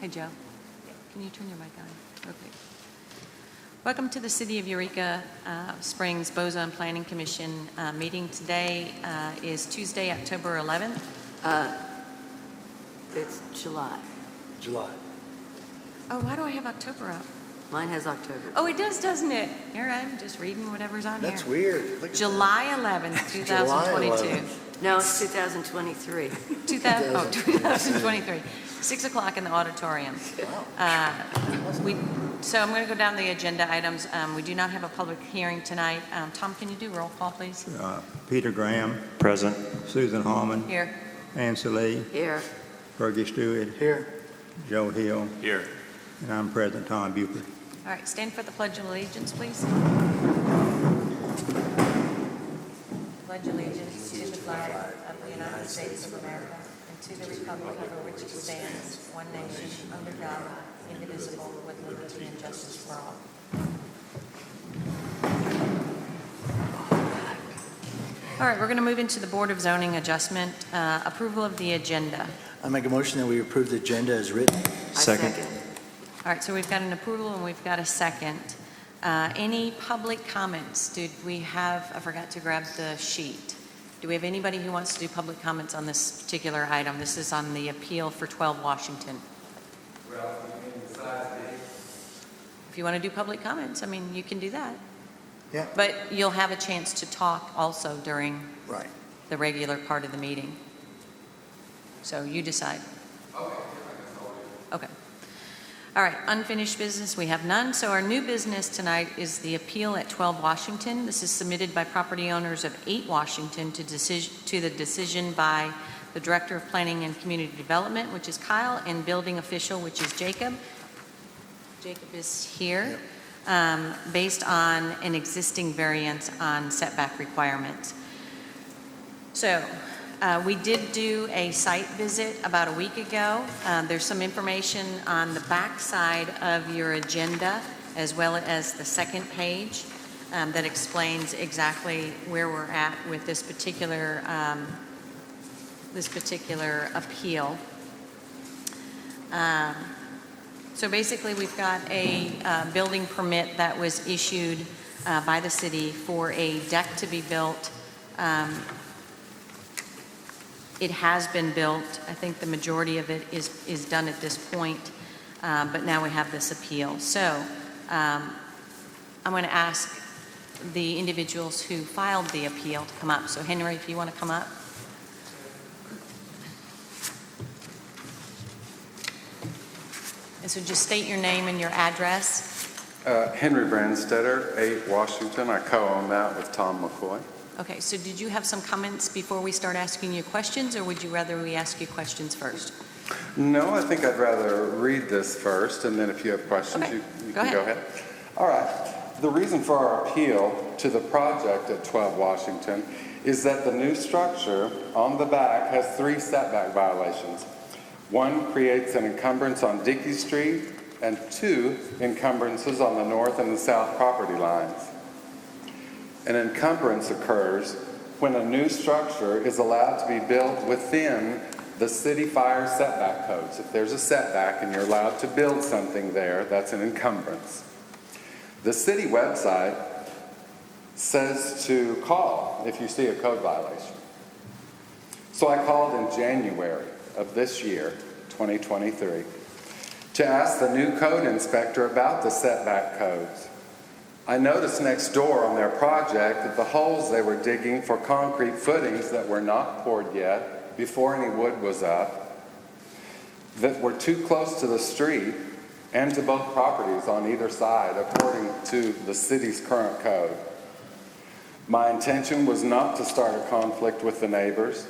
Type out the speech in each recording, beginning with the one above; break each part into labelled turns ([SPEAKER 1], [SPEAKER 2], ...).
[SPEAKER 1] Hey, Joe. Can you turn your mic on? Okay. Welcome to the City of Eureka Springs Boson Planning Commission meeting. Today is Tuesday, October 11th.
[SPEAKER 2] It's July.
[SPEAKER 3] July.
[SPEAKER 1] Oh, why do I have October up?
[SPEAKER 2] Mine has October.
[SPEAKER 1] Oh, it does, doesn't it? Here, I'm just reading whatever's on
[SPEAKER 3] That's
[SPEAKER 1] here.
[SPEAKER 3] weird. Look at
[SPEAKER 1] July 11th, 2022.
[SPEAKER 3] 11th.
[SPEAKER 2] No, it's 2023.
[SPEAKER 1] 2023. 6 o'clock in the auditorium. So I'm going to go down the agenda items. We do not have a public hearing tonight. Tom, can you do roll call, please?
[SPEAKER 4] Peter Graham,
[SPEAKER 5] Present.
[SPEAKER 4] Susan Harmon,
[SPEAKER 1] Here.
[SPEAKER 4] Nancy Lee,
[SPEAKER 2] Here.
[SPEAKER 4] Fergie Stewart,
[SPEAKER 3] Here.
[SPEAKER 4] Joe Hill,
[SPEAKER 5] Here.
[SPEAKER 4] and I'm President Tom Buford.
[SPEAKER 1] All right, stand for the Pledge of Allegiance, please. Pledge allegiance to the flag of the United States of America and to the republic for which it stands, one nation, under God, indivisible, with liberty and justice for all. All right, we're going to move into the Board of Zoning adjustment, approval of the agenda.
[SPEAKER 3] I make a motion that we approve the agenda as written.
[SPEAKER 2] I
[SPEAKER 5] Second.
[SPEAKER 1] All right, so we've got an approval and we've got a second. Any public comments? Did we have, I forgot to grab the sheet. Do we have anybody who wants to do public comments on this particular item? This is on the appeal for 12 Washington.
[SPEAKER 6] Well, you can decide
[SPEAKER 1] If you want to do public comments, I mean, you can do that.
[SPEAKER 3] Yeah.
[SPEAKER 1] But you'll have a chance to talk also during
[SPEAKER 3] Right.
[SPEAKER 1] the regular part of the meeting. So you decide. Okay. All right, unfinished business, we have none. So our new business tonight is the appeal at 12 Washington. This is submitted by property owners of 8 Washington to the decision by the Director of Planning and Community Development, which is Kyle, and Building Official, which is Jacob. Jacob is here, based on an existing variance on setback requirements. So we did do a site visit about a week ago. There's some information on the back side of your agenda, as well as the second page, that explains exactly where we're at with this particular appeal. So basically, we've got a building permit that was issued by the city for a deck to be built. It has been built. I think the majority of it is done at this point, but now we have this appeal. So I'm going to ask the individuals who filed the appeal to come up. So Henry, if you want to come up. And so just state your name and your address.
[SPEAKER 6] Henry Brandstetter, 8 Washington. I co-own that with Tom McCoy.
[SPEAKER 1] Okay, so did you have some comments before we start asking you questions, or would you rather we ask you questions first?
[SPEAKER 6] No, I think I'd rather read this first, and then if you have questions,
[SPEAKER 1] Okay,
[SPEAKER 6] you
[SPEAKER 1] go
[SPEAKER 6] can go ahead. All right. The reason for our appeal to the project at 12 Washington is that the new structure on the back has 3 setback violations. 1 creates an encumbrance on Dickey Street, and 2 encumbrances on the north and the south property lines. An encumbrance occurs when a new structure is allowed to be built within the city fire setback codes. If there's a setback and you're allowed to build something there, that's an encumbrance. The city website says to call if you see a code violation. So I called in January of this year, 2023, to ask the new code inspector about the setback codes. I noticed next door on their project that the holes they were digging for concrete footings that were not poured yet, before any wood was up, that were too close to the street and to both properties on either side, according to the city's current code. My intention was not to start a conflict with the neighbors,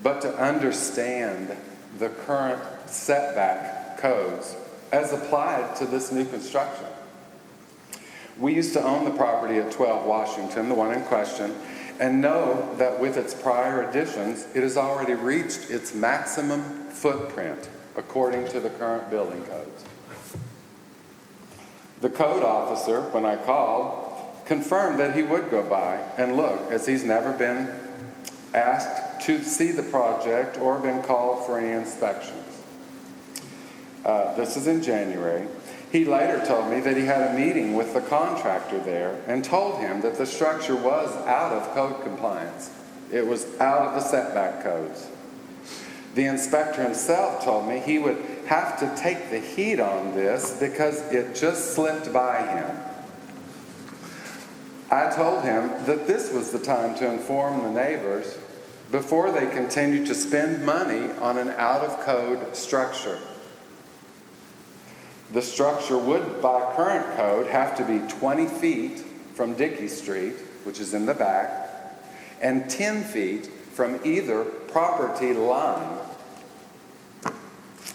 [SPEAKER 6] but to understand the current setback codes as applied to this new construction. We used to own the property at 12 Washington, the one in question, and know that with its prior additions, it has already reached its maximum footprint according to the current building codes. The code officer, when I called, confirmed that he would go by and look, as he's never been asked to see the project or been called for any inspections. This is in January. He later told me that he had a meeting with the contractor there and told him that the structure was out of code compliance. It was out of the setback codes. The inspector himself told me he would have to take the heat on this because it just slipped by him. I told him that this was the time to inform the neighbors before they continued to spend money on an out-of-code structure. The structure would, by current code, have to be 20 feet from Dickey Street, which is in the back, and 10 feet from either property line.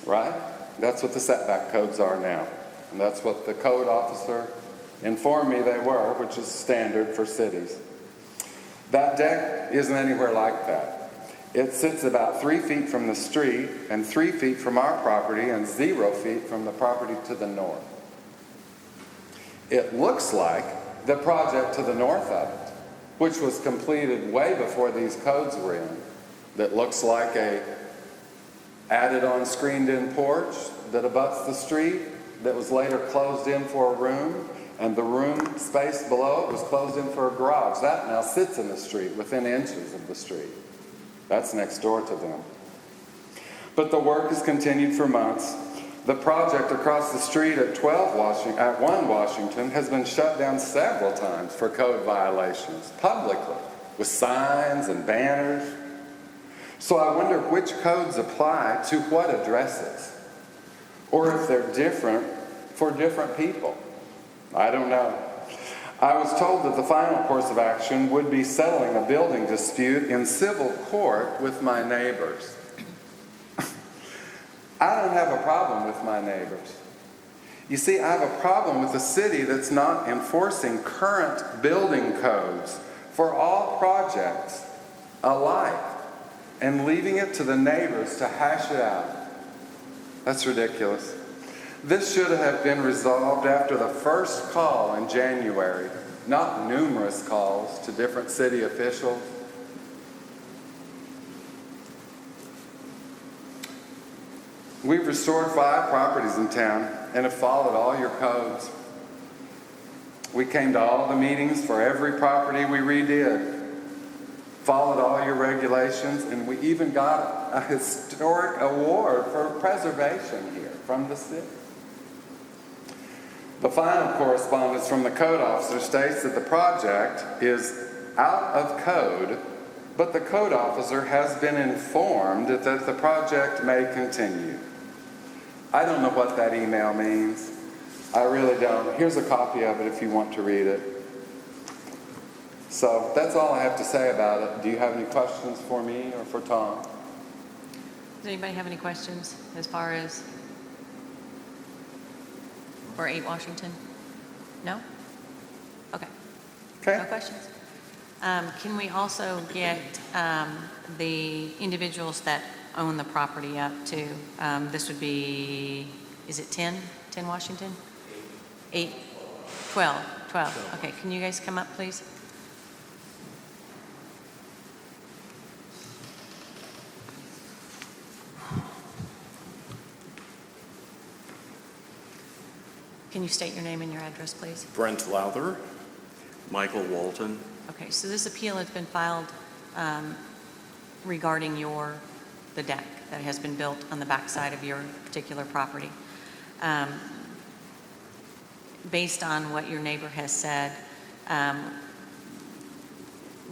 [SPEAKER 6] Right? That's what the setback codes are now. And that's what the code officer informed me they were, which is standard for cities. That deck isn't anywhere like that. It sits about 3 feet from the street and 3 feet from our property and 0 feet from the property to the north. It looks like the project to the north of it, which was completed way before these codes were in, that looks like a added-on screened-in porch that abuts the street that was later closed in for a room, and the room space below it was closed in for a garage. That now sits in the street within inches of the street. That's next door to them. But the work has continued for months. The project across the street at 1 Washington has been shut down several times for code violations, publicly, with signs and banners. So I wonder which codes apply to what addresses, or if they're different for different people. I don't know. I was told that the final course of action would be settling a building dispute in civil court with my neighbors. I don't have a problem with my neighbors. You see, I have a problem with a city that's not enforcing current building codes for all projects alike and leaving it to the neighbors to hash it out. That's ridiculous. This should have been resolved after the first call in January, not numerous calls to different city officials. We've restored 5 properties in town and have followed all your codes. We came to all the meetings for every property we redid, followed all your regulations, and we even got a historic award for preservation here from the city. The final correspondence from the code officer states that the project is out of code, but the code officer has been informed that the project may continue. I don't know what that email means. I really don't. Here's a copy of it if you want to read it. So that's all I have to say about it. Do you have any questions for me or for Tom?
[SPEAKER 1] Does anybody have any questions as far as for 8 Washington? No? Okay. No
[SPEAKER 6] Okay.
[SPEAKER 1] questions? Can we also get the individuals that own the property up to, this would be, is it 10 Washington? 8, 12. Okay, can you guys come up, please? Can you state your name and your address, please?
[SPEAKER 5] Brent Lowther, Michael Walton.
[SPEAKER 1] Okay, so this appeal has been filed regarding the deck that has been built on the backside of your particular property. Based on what your neighbor has said,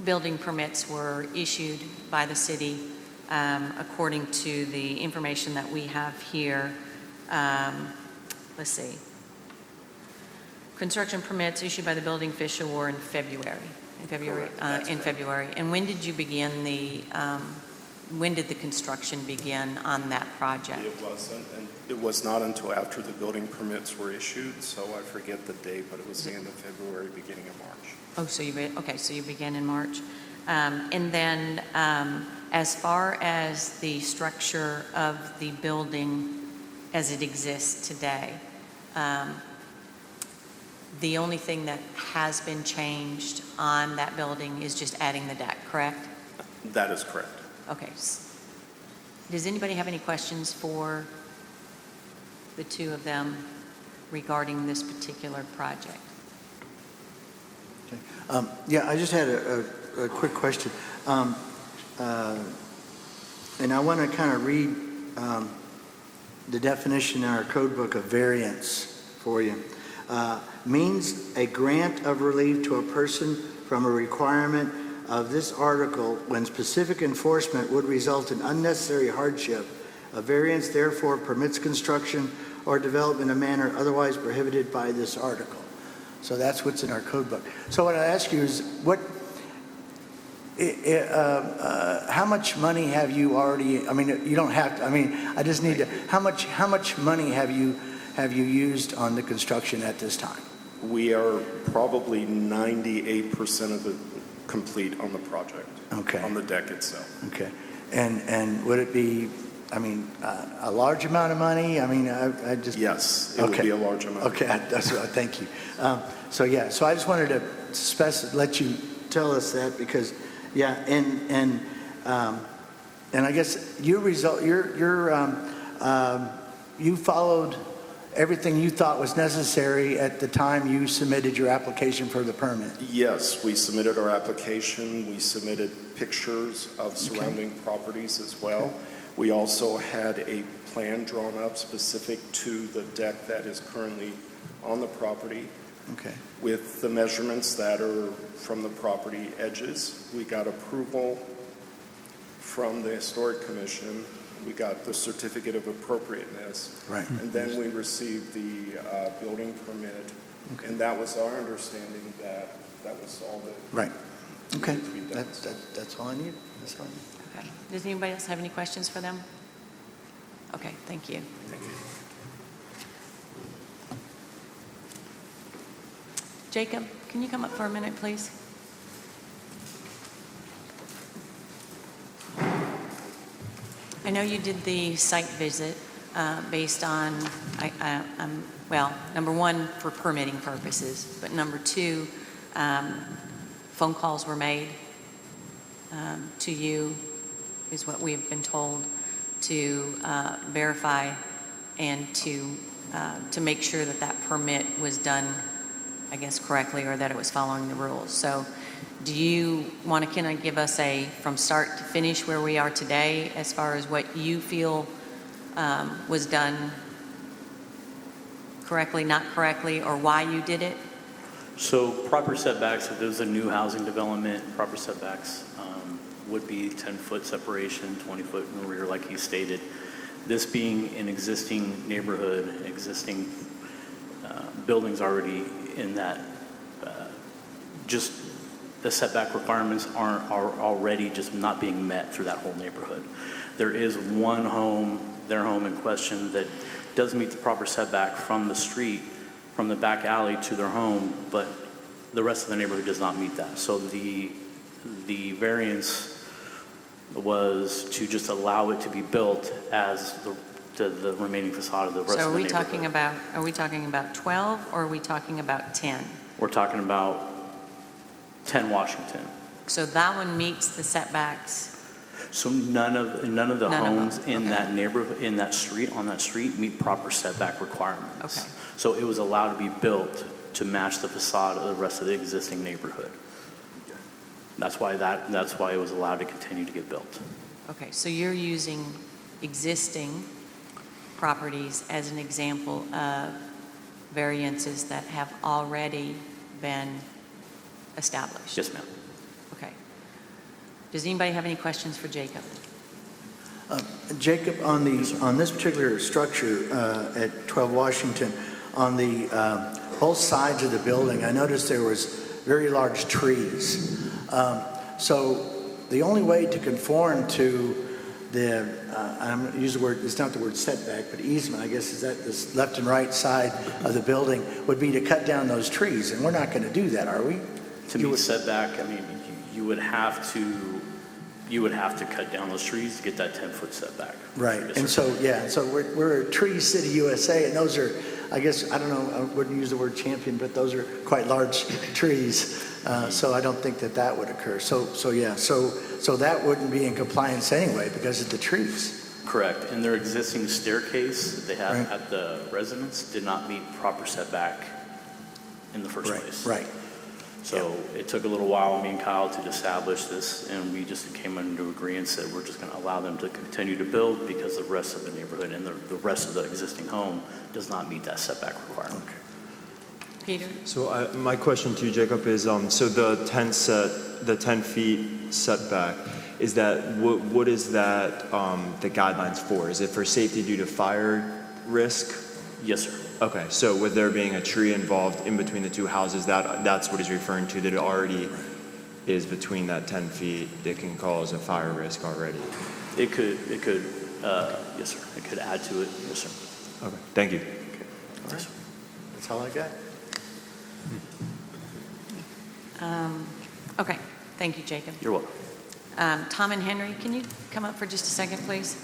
[SPEAKER 1] building permits were issued by the city according to the information that we have here. Let's see. Construction permits issued by the building official were in February. And when did you begin when did the construction begin on that project?
[SPEAKER 5] It wasn't, and it was not until after the building permits were issued, so I forget the date, but it was the end of February, beginning of March.
[SPEAKER 1] Oh, so you began in March. And then as far as the structure of the building as it exists today, the only thing that has been changed on that building is just adding the deck, correct?
[SPEAKER 5] That is correct.
[SPEAKER 1] Okay. Does anybody have any questions for the two of them regarding this particular project.
[SPEAKER 3] Yeah, I just had a quick question. And I want to kind of read the definition in our code book of variance for you. Means a grant of relief to a person from a requirement of this article when specific enforcement would result in unnecessary hardship. A variance therefore permits construction or development in a manner otherwise prohibited by this article. So that's what's in our code book. So what I ask you is, how much money have you already? I mean, you don't have to. I mean, I just need to. How much money have you used on the construction at this time?
[SPEAKER 5] We are probably 98% of the complete on the project.
[SPEAKER 3] Okay.
[SPEAKER 5] On the deck itself.
[SPEAKER 3] Okay, and would it be? I mean, a large amount of money? I mean, I just.
[SPEAKER 5] Yes, it would be a large amount.
[SPEAKER 3] Okay, that's what. Thank you. So yeah, so I just wanted to let you tell us that because, yeah, and I guess you followed everything you thought was necessary at the time you submitted your application for the permit.
[SPEAKER 5] Yes, we submitted our application. We submitted pictures of surrounding properties as well.
[SPEAKER 3] Okay.
[SPEAKER 5] We also had a plan drawn up specific to the deck that is currently on the property
[SPEAKER 3] Okay.
[SPEAKER 5] with the measurements that are from the property edges. We got approval from the Historic Commission. We got the certificate of appropriateness.
[SPEAKER 3] Right.
[SPEAKER 5] And then we received the building permit.
[SPEAKER 3] Okay.
[SPEAKER 5] And that was our understanding that was all that
[SPEAKER 3] Right. Okay.
[SPEAKER 5] needed to be done.
[SPEAKER 3] That's all I need. That's all I need.
[SPEAKER 1] Okay. Does anybody else have any questions for them? Okay, thank you.
[SPEAKER 5] Thank you.
[SPEAKER 1] Jacob, can you come up for a minute, please? I know you did the site visit based on, well, number one, for permitting purposes, but number two, phone calls were made to you, is what we've been told, to verify and to make sure that that permit was done, I guess, correctly, or that it was following the rules. So do you want to kind of give us from start to finish where we are today as far as what you feel was done correctly, not correctly, or why you did it?
[SPEAKER 7] So proper setbacks, if there's a new housing development, proper setbacks would be 10-foot separation, 20-foot in the rear, like he stated. This being an existing neighborhood, existing buildings already in that, just the setback requirements are already just not being met through that whole neighborhood. There is one home, their home in question, that does meet the proper setback from the street, from the back alley to their home, but the rest of the neighborhood does not meet that. So the variance was to just allow it to be built as the remaining facade of the rest
[SPEAKER 1] So
[SPEAKER 7] of
[SPEAKER 1] are
[SPEAKER 7] the
[SPEAKER 1] we
[SPEAKER 7] neighborhood.
[SPEAKER 1] are we talking about 12 or are we talking about 10?
[SPEAKER 7] We're talking about 10 Washington.
[SPEAKER 1] So that one meets the setbacks.
[SPEAKER 7] So none of the
[SPEAKER 1] None of them,
[SPEAKER 7] homes in
[SPEAKER 1] okay.
[SPEAKER 7] that neighborhood, on that street meet proper setback requirements.
[SPEAKER 1] Okay.
[SPEAKER 7] So it was allowed to be built to match the facade of the rest of the existing neighborhood. That's why it was allowed to continue to get built.
[SPEAKER 1] Okay, so you're using existing properties as an example of variances that have already been established?
[SPEAKER 7] Yes, ma'am.
[SPEAKER 1] Okay. Does anybody have any questions for Jacob?
[SPEAKER 3] Jacob, on this particular structure at 12 Washington, on the both sides of the building, I noticed there was very large trees. So the only way to conform to the, I'm going to use the word, it's not the word setback, but easement, I guess, is that this left and right side of the building, would be to cut down those trees. And we're not going to do that, are we?
[SPEAKER 7] To meet setback, I mean, you would have to cut down those trees to get that 10-foot setback.
[SPEAKER 3] Right,
[SPEAKER 7] Yes,
[SPEAKER 3] and
[SPEAKER 7] sir.
[SPEAKER 3] so, yeah, so we're a Tree City, USA, and those are, I guess, I don't know, I wouldn't use the word champion, but those are quite large trees, so I don't think that would occur. So that wouldn't be in compliance anyway because of the trees.
[SPEAKER 7] Correct. And their existing staircase that they have
[SPEAKER 3] Right.
[SPEAKER 7] at the residence did not meet proper setback in the first place.
[SPEAKER 3] Right.
[SPEAKER 7] So it took a little while, me and Kyle, to establish this, and we just came into agreement that we're just going to allow them to continue to build because the rest of the neighborhood and the rest of the existing home does not meet that setback requirement.
[SPEAKER 1] Peter?
[SPEAKER 8] So my question to you, Jacob, is so the 10 feet setback, is that what is that the guidelines for? Is it for safety due to fire risk?
[SPEAKER 7] Yes, sir.
[SPEAKER 8] Okay, so with there being a tree involved in between the two houses, that's what he's referring to, that it already is between that 10 feet that can cause a fire risk already.
[SPEAKER 7] It could, yes, sir. It could add to it. Yes, sir.
[SPEAKER 8] Okay, thank you.
[SPEAKER 7] Yes, sir.
[SPEAKER 3] That's all I got.
[SPEAKER 1] Okay, thank you, Jacob.
[SPEAKER 7] You're welcome.
[SPEAKER 1] Tom and Henry, can you come up for just a second, please?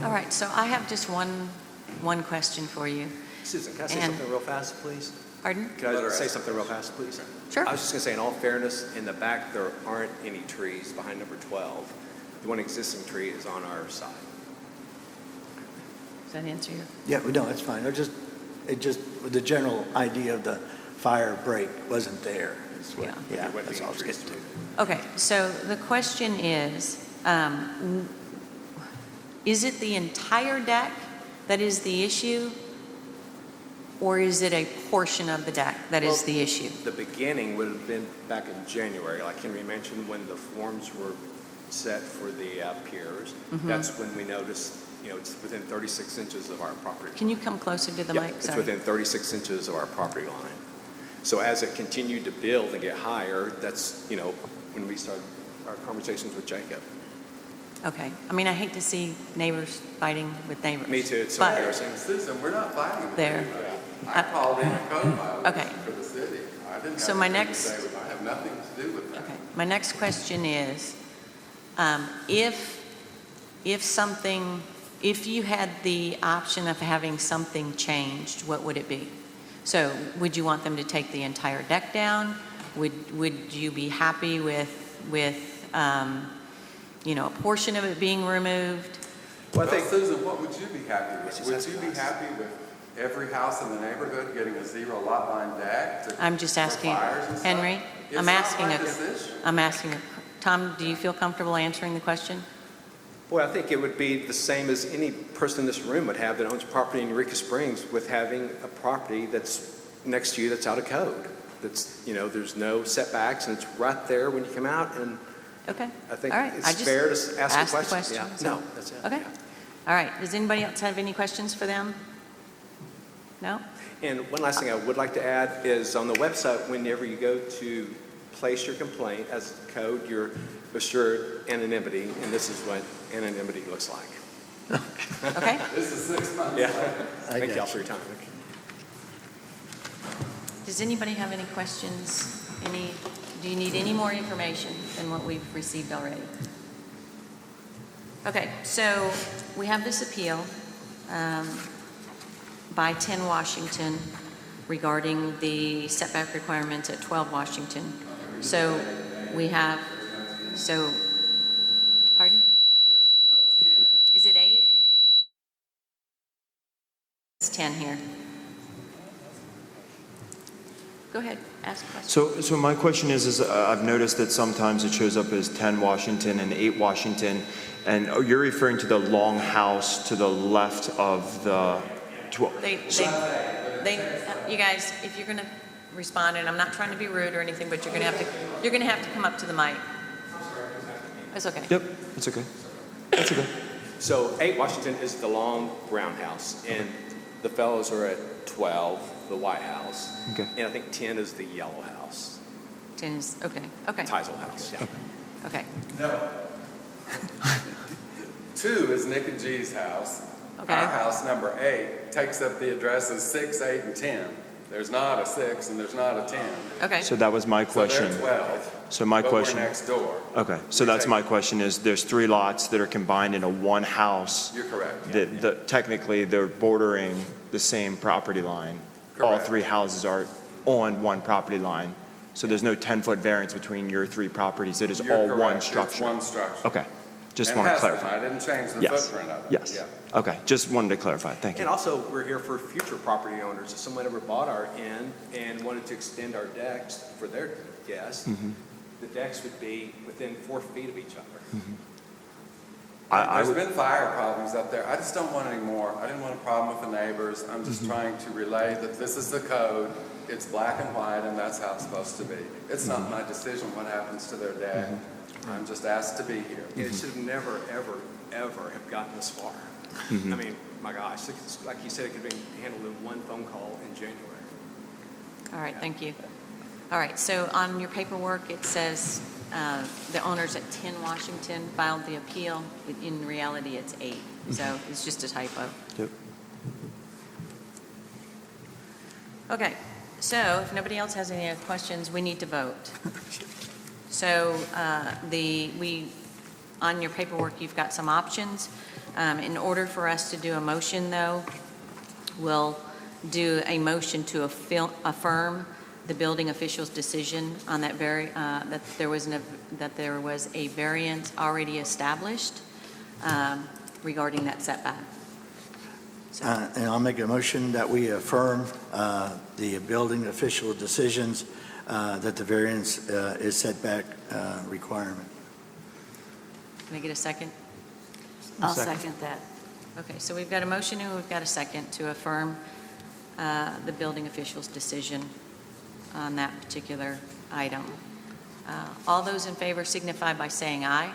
[SPEAKER 1] All right, so I have just one question for you.
[SPEAKER 9] Susan, can I say
[SPEAKER 1] And-
[SPEAKER 9] something real fast, please?
[SPEAKER 1] Pardon?
[SPEAKER 9] Can I say something real fast, please?
[SPEAKER 1] Sure.
[SPEAKER 9] I was just going to say, in all fairness, in the back, there aren't any trees behind number 12. The one existing tree is on our side.
[SPEAKER 1] Does that answer your?
[SPEAKER 3] Yeah, no, that's fine. The general idea of the fire break wasn't there. Is what-
[SPEAKER 1] Yeah.
[SPEAKER 3] Yeah,
[SPEAKER 9] There wouldn't
[SPEAKER 3] that's
[SPEAKER 9] be
[SPEAKER 3] all I
[SPEAKER 9] any
[SPEAKER 3] was
[SPEAKER 9] trees
[SPEAKER 3] getting
[SPEAKER 9] to
[SPEAKER 3] to.
[SPEAKER 1] Okay, so the question is it the entire deck that is the issue? Or is it a portion of the deck that is
[SPEAKER 9] Well,
[SPEAKER 1] the issue?
[SPEAKER 9] The beginning would have been back in January, like Henry mentioned, when the forms were set for the piers. That's when we noticed, it's within 36 inches of our property.
[SPEAKER 1] Can you come closer to the
[SPEAKER 9] Yeah,
[SPEAKER 1] mic?
[SPEAKER 9] it's
[SPEAKER 1] Sorry.
[SPEAKER 9] within 36 inches of our property line. So as it continued to build and get higher, that's, when we started our conversations with Jacob.
[SPEAKER 1] Okay, I mean, I hate to see neighbors fighting with neighbors.
[SPEAKER 9] Me too, it's so
[SPEAKER 1] but-
[SPEAKER 9] embarrassing.
[SPEAKER 6] Susan, we're not fighting with
[SPEAKER 1] There.
[SPEAKER 6] anybody. I called in a code violation
[SPEAKER 1] Okay.
[SPEAKER 6] for the city. I didn't
[SPEAKER 1] So
[SPEAKER 6] have
[SPEAKER 1] my
[SPEAKER 6] anything
[SPEAKER 1] next-
[SPEAKER 6] to say with it. I have nothing to do with that.
[SPEAKER 1] Okay, my next question is, if you had the option of having something changed, what would it be? So would you want them to take the entire deck down? Would you be happy with a portion of it being removed?
[SPEAKER 9] Well, I
[SPEAKER 6] Well,
[SPEAKER 9] think,
[SPEAKER 6] Susan, what would you be happy with?
[SPEAKER 9] She's
[SPEAKER 6] Would
[SPEAKER 9] asking
[SPEAKER 6] you be
[SPEAKER 9] us.
[SPEAKER 6] happy with every house in the neighborhood getting a zero lot line deck?
[SPEAKER 1] I'm just
[SPEAKER 6] for
[SPEAKER 1] asking,
[SPEAKER 6] fires and stuff?
[SPEAKER 1] Henry,
[SPEAKER 6] It's
[SPEAKER 1] I'm
[SPEAKER 6] not
[SPEAKER 1] asking
[SPEAKER 6] my
[SPEAKER 1] a,
[SPEAKER 6] decision.
[SPEAKER 1] I'm asking a, Tom, do you feel comfortable answering the question?
[SPEAKER 9] well, I think it would be the same as any person in this room would have that owns property in Eureka Springs with having a property that's next to you that's out of code. That's, there's no setbacks and it's right there when you come out, and
[SPEAKER 1] Okay.
[SPEAKER 9] I think
[SPEAKER 1] All right. I
[SPEAKER 9] it's
[SPEAKER 1] just
[SPEAKER 9] fair to ask
[SPEAKER 1] asked
[SPEAKER 9] the
[SPEAKER 1] the
[SPEAKER 9] question. Yeah.
[SPEAKER 1] question, so-
[SPEAKER 9] No, that's it.
[SPEAKER 1] Okay.
[SPEAKER 9] yeah.
[SPEAKER 1] All right, does anybody else have any questions for them? No?
[SPEAKER 9] And one last thing I would like to add is on the website, whenever you go to place your complaint as a code, you're assured anonymity, and this is what anonymity looks like.
[SPEAKER 1] Okay.
[SPEAKER 6] This is 6 months.
[SPEAKER 9] Yeah.
[SPEAKER 3] I
[SPEAKER 9] Thank
[SPEAKER 3] got
[SPEAKER 9] y'all for your time.
[SPEAKER 1] Does anybody have any questions? Do you need any more information than what we've received already? Okay, so we have this appeal by 10 Washington regarding the setback requirements at 12 Washington. So pardon? Is it 8? It's 10 here. Go ahead, ask a question.
[SPEAKER 8] So my question is I've noticed that sometimes it shows up as 10 Washington and 8 Washington, and you're referring to the long house to the left of the 12.
[SPEAKER 1] You guys, if you're going to respond, and I'm not trying to be rude or anything, but you're going to have to come up to the mic. It's okay.
[SPEAKER 8] Yep, it's okay. That's okay.
[SPEAKER 9] So 8 Washington is the long brown house, and the fellows are at 12, the white house.
[SPEAKER 8] Okay.
[SPEAKER 9] And I think 10 is the yellow house,
[SPEAKER 1] 10 is, okay.
[SPEAKER 9] Teisel house. Yeah.
[SPEAKER 1] Okay,
[SPEAKER 6] No. 2 is Nick and G's house.
[SPEAKER 1] Okay.
[SPEAKER 6] Our house, number 8, takes up the addresses 6, 8, and 10. There's not a 6 and there's not a 10.
[SPEAKER 1] okay.
[SPEAKER 8] So that was my
[SPEAKER 6] So
[SPEAKER 8] question.
[SPEAKER 6] they're 12.
[SPEAKER 8] So my
[SPEAKER 6] but
[SPEAKER 8] question-
[SPEAKER 6] we're next door.
[SPEAKER 8] Okay, so that's my question is there's 3 lots that are combined into one house
[SPEAKER 6] You're correct.
[SPEAKER 8] that technically they're bordering the same property line. All
[SPEAKER 6] Correct.
[SPEAKER 8] 3 houses are on one property line. So there's no 10-foot variance between your 3 properties, it is
[SPEAKER 6] You're
[SPEAKER 8] all
[SPEAKER 6] correct.
[SPEAKER 8] one
[SPEAKER 6] It's
[SPEAKER 8] structure?
[SPEAKER 6] one structure.
[SPEAKER 8] Okay, just
[SPEAKER 6] And
[SPEAKER 8] want to
[SPEAKER 6] has been.
[SPEAKER 8] clarify.
[SPEAKER 6] I didn't change the
[SPEAKER 8] Yes.
[SPEAKER 6] footprint of it.
[SPEAKER 8] Yes,
[SPEAKER 6] Yeah.
[SPEAKER 8] okay, just wanted to clarify, thank you.
[SPEAKER 9] And also, we're here for future property owners. If someone ever bought our inn and wanted to extend our decks for their guests, the decks would be within 4 feet of each other.
[SPEAKER 8] I
[SPEAKER 6] There's
[SPEAKER 8] would,
[SPEAKER 6] been fire problems up there. I just don't want any more. I didn't want a problem with the neighbors. I'm just trying to relay that this is the code. It's black and white, and that's how it's supposed to be. It's not my decision what happens to their deck. I'm just asked to be here.
[SPEAKER 9] And it should have never, ever, ever have gotten this far. I mean, my gosh, like you said, it could have been handled in one phone call in January.
[SPEAKER 1] All right, thank you. All right, so on your paperwork, it says the owners at 10 Washington filed the appeal. In reality, it's 8, so it's just a typo.
[SPEAKER 8] Yep.
[SPEAKER 1] Okay, so if nobody else has any other questions, we need to vote. So on your paperwork, you've got some options. In order for us to do a motion, though, we'll do a motion to affirm the building official's decision on that that there was a variance already established regarding that setback. So,
[SPEAKER 3] And I'll make a motion that we affirm the building official decisions that the variance is setback requirement.
[SPEAKER 1] can I get a second?
[SPEAKER 2] I'll second that.
[SPEAKER 1] Okay, so we've got a motion and we've got a second to affirm the building official's decision on that particular item. All those in favor signify by saying aye.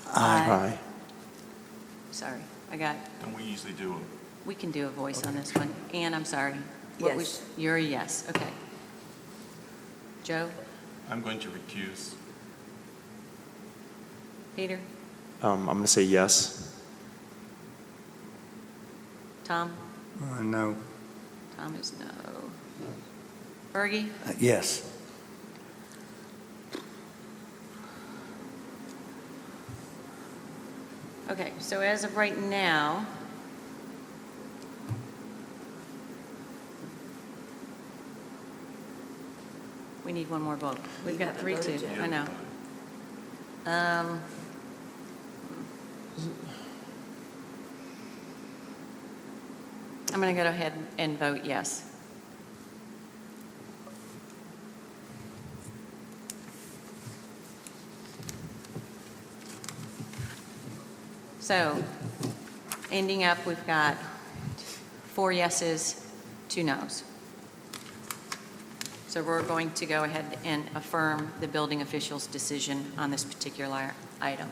[SPEAKER 8] Aye.
[SPEAKER 1] Sorry, I got,
[SPEAKER 10] And we usually do them.
[SPEAKER 1] we can do a voice on this one. Ann, I'm sorry. What was-
[SPEAKER 2] Yes.
[SPEAKER 1] You're a yes, okay. Joe?
[SPEAKER 10] I'm going to recuse.
[SPEAKER 1] Peter?
[SPEAKER 8] I'm going to say yes.
[SPEAKER 1] Tom?
[SPEAKER 4] No.
[SPEAKER 1] Tom is no. Fergie?
[SPEAKER 3] Yes.
[SPEAKER 1] Okay, so as of right now, we need one more vote. We've
[SPEAKER 2] You
[SPEAKER 1] got
[SPEAKER 2] haven't
[SPEAKER 1] 3-2,
[SPEAKER 2] voted yet.
[SPEAKER 1] I know. I'm going to go ahead and vote yes. So, ending up, we've got 4 yeses, 2 nos. So we're going to go ahead and affirm the building official's decision on this particular item.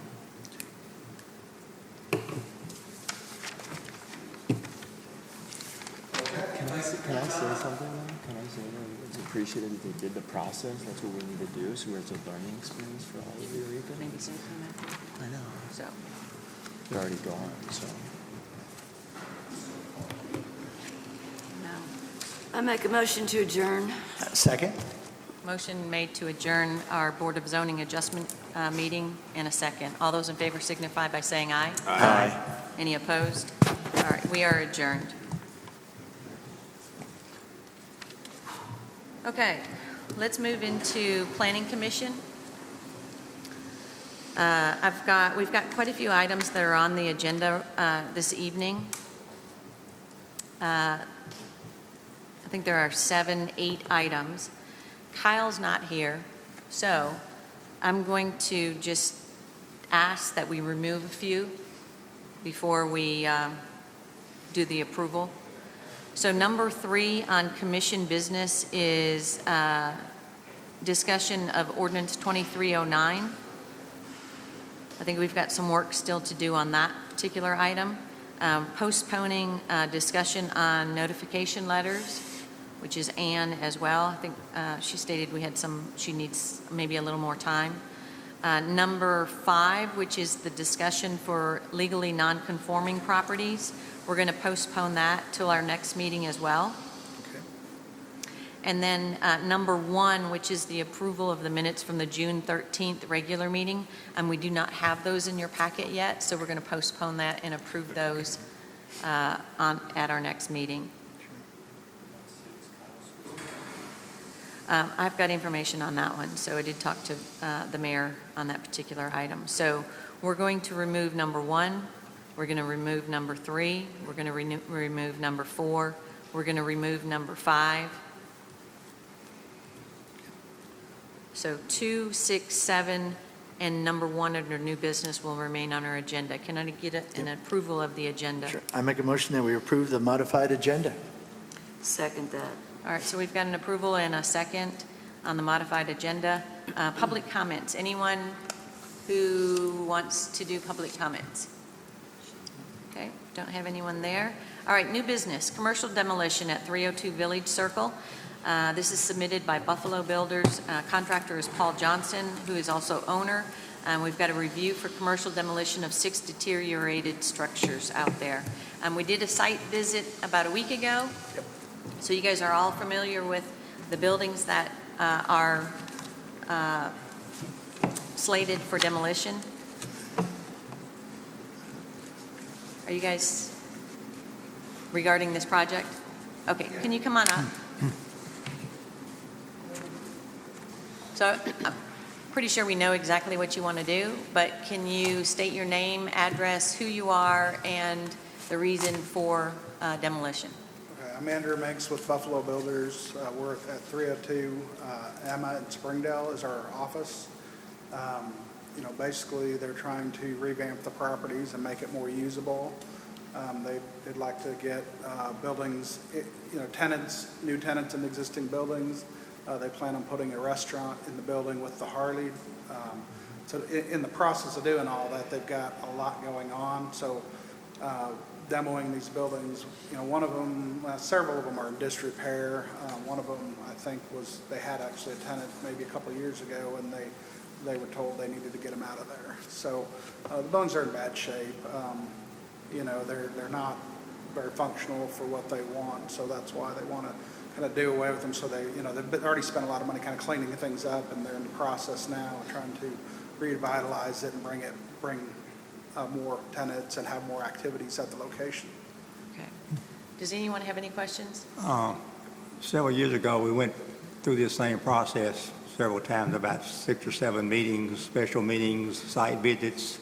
[SPEAKER 8] Can I say something though? Can I say that it's appreciated that they did the process? That's what we need to do, so it's a learning experience for all of you, Eureka.
[SPEAKER 1] Maybe say comment.
[SPEAKER 8] I know.
[SPEAKER 1] So,
[SPEAKER 8] They're already gone, so.
[SPEAKER 1] no.
[SPEAKER 2] I make a motion to adjourn.
[SPEAKER 3] Second?
[SPEAKER 1] Motion made to adjourn our Board of Zoning Adjustment meeting in a second. All those in favor signify by saying aye.
[SPEAKER 8] Aye.
[SPEAKER 1] Any opposed? All right, we are adjourned. Okay, let's move into Planning Commission. We've got quite a few items that are on the agenda this evening. I think there are 7, 8 items. Kyle's not here, so I'm going to just ask that we remove a few before we do the approval. So number 3 on commission business is discussion of ordinance 2309. I think we've got some work still to do on that particular item. Postponing discussion on notification letters, which is Ann as well. I think she stated she needs maybe a little more time. Number 5, which is the discussion for legally non-conforming properties. We're going to postpone that till our next meeting as well.
[SPEAKER 3] Okay.
[SPEAKER 1] And then number 1, which is the approval of the minutes from the June 13th regular meeting. And we do not have those in your packet yet, so we're going to postpone that and approve those at our next meeting. I've got information on that one, so I did talk to the mayor on that particular item. So we're going to remove number 1, we're going to remove number 3, we're going to remove number 4, we're going to remove number 5. So 2, 6, 7, and number 1 under new business will remain on our agenda. Can I get an approval of the agenda?
[SPEAKER 3] Sure. I make a motion that we approve the modified agenda.
[SPEAKER 2] Second that.
[SPEAKER 1] All right, so we've got an approval and a second on the modified agenda. Public comments. Anyone who wants to do public comments? Okay, don't have anyone there. All right, new business, commercial demolition at 302 Village Circle. This is submitted by Buffalo Builders. Contractor is Paul Johnson, who is also owner. We've got a review for commercial demolition of 6 deteriorated structures out there. We did a site visit about a week ago. So you guys are all familiar with the buildings that are slated for demolition? Are you guys regarding this project? Okay, can you come on up? So I'm pretty sure we know exactly what you want to do, but can you state your name, address, who you are, and the reason for demolition?
[SPEAKER 11] Okay, I'm Andrew Meeks with Buffalo Builders. We're at 302 Emma in Springdale is our office. Basically, they're trying to revamp the properties and make it more usable. They'd like to get buildings, tenants, new tenants in existing buildings. They plan on putting a restaurant in the building with the Harley. So in the process of doing all that, they've got a lot going on. So demoing these buildings, one of them, several of them are in disrepair. One of them, I think, they had actually a tenant maybe a couple of years ago, and they were told they needed to get them out of there. So the buildings are in bad shape. They're not very functional for what they want, so that's why they want to kind of do away with them. So they've already spent a lot of money kind of cleaning things up, and they're in the process now of trying to revitalize it and bring more tenants and have more activities at the location.
[SPEAKER 1] Okay. Does anyone have any questions?
[SPEAKER 4] Several years ago, we went through this same process several times, about 6 or 7 meetings, special meetings, site visits,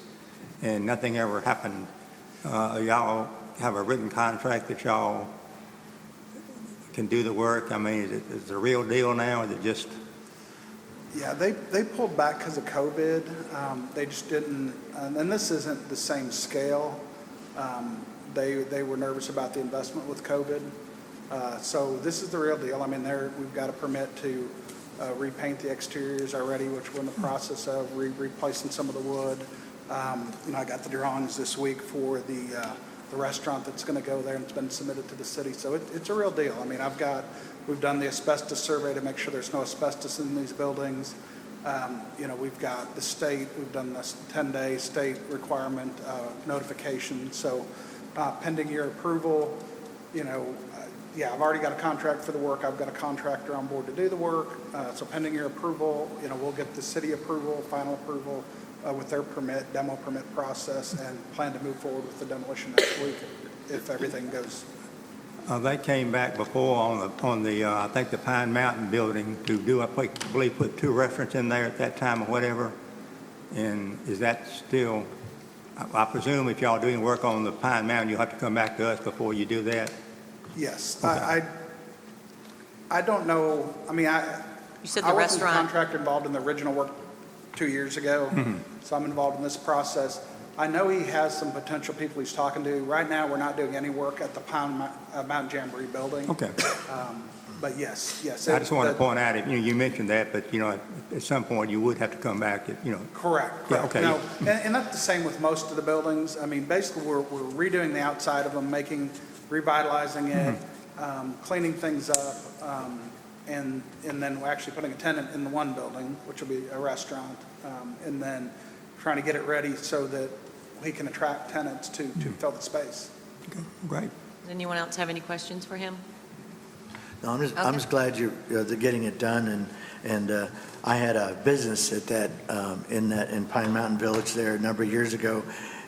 [SPEAKER 4] and nothing ever happened. Y'all have a written contract that y'all can do the work? I mean, is it the real deal now, or is it just?
[SPEAKER 11] Yeah, they pulled back because of COVID. They just didn't, and this isn't the same scale. They were nervous about the investment with COVID. So this is the real deal. I mean, we've got a permit to repaint the exteriors already, which we're in the process of replacing some of the wood. I got the drawings this week for the restaurant that's going to go there, and it's been submitted to the city. So it's a real deal. I mean, we've done the asbestos survey to make sure there's no asbestos in these buildings. We've got the state, we've done this 10-day state requirement notification. So pending your approval, I've already got a contract for the work. I've got a contractor on board to do the work. So pending your approval, we'll get the city approval, final approval with their demo permit process, and plan to move forward with the demolition next week if everything goes.
[SPEAKER 4] They came back before on the I think the Pine Mountain building to I believe put 2 restaurants in there at that time or whatever. And is that still? I presume if y'all doing work on the Pine Mountain, you'll have to come back to us before you do that.
[SPEAKER 11] Yes,
[SPEAKER 4] Okay.
[SPEAKER 11] I don't know. I mean,
[SPEAKER 1] You said
[SPEAKER 11] I
[SPEAKER 1] the
[SPEAKER 11] wasn't the
[SPEAKER 1] restaurant.
[SPEAKER 11] contractor involved in the original work 2 years ago, so I'm involved in this process. I know he has some potential people he's talking to. Right now, we're not doing any work at the Mountain Jamboree building.
[SPEAKER 4] Okay.
[SPEAKER 11] But yes.
[SPEAKER 4] I just want to point out, you mentioned that, but at some point you would have to come back.
[SPEAKER 11] Correct.
[SPEAKER 4] Yeah, okay.
[SPEAKER 11] No, and that's the same with most of the buildings. I mean, basically, we're redoing the outside of them, revitalizing it, cleaning things up, and then we're actually putting a tenant in the one building, which will be a restaurant, and then trying to get it ready so that we can attract tenants to fill the space.
[SPEAKER 4] Okay, great.
[SPEAKER 1] Does anyone else have any questions for him?
[SPEAKER 3] No, I'm just glad they're getting it done, and I had a business at that in Pine Mountain Village there a number of years ago,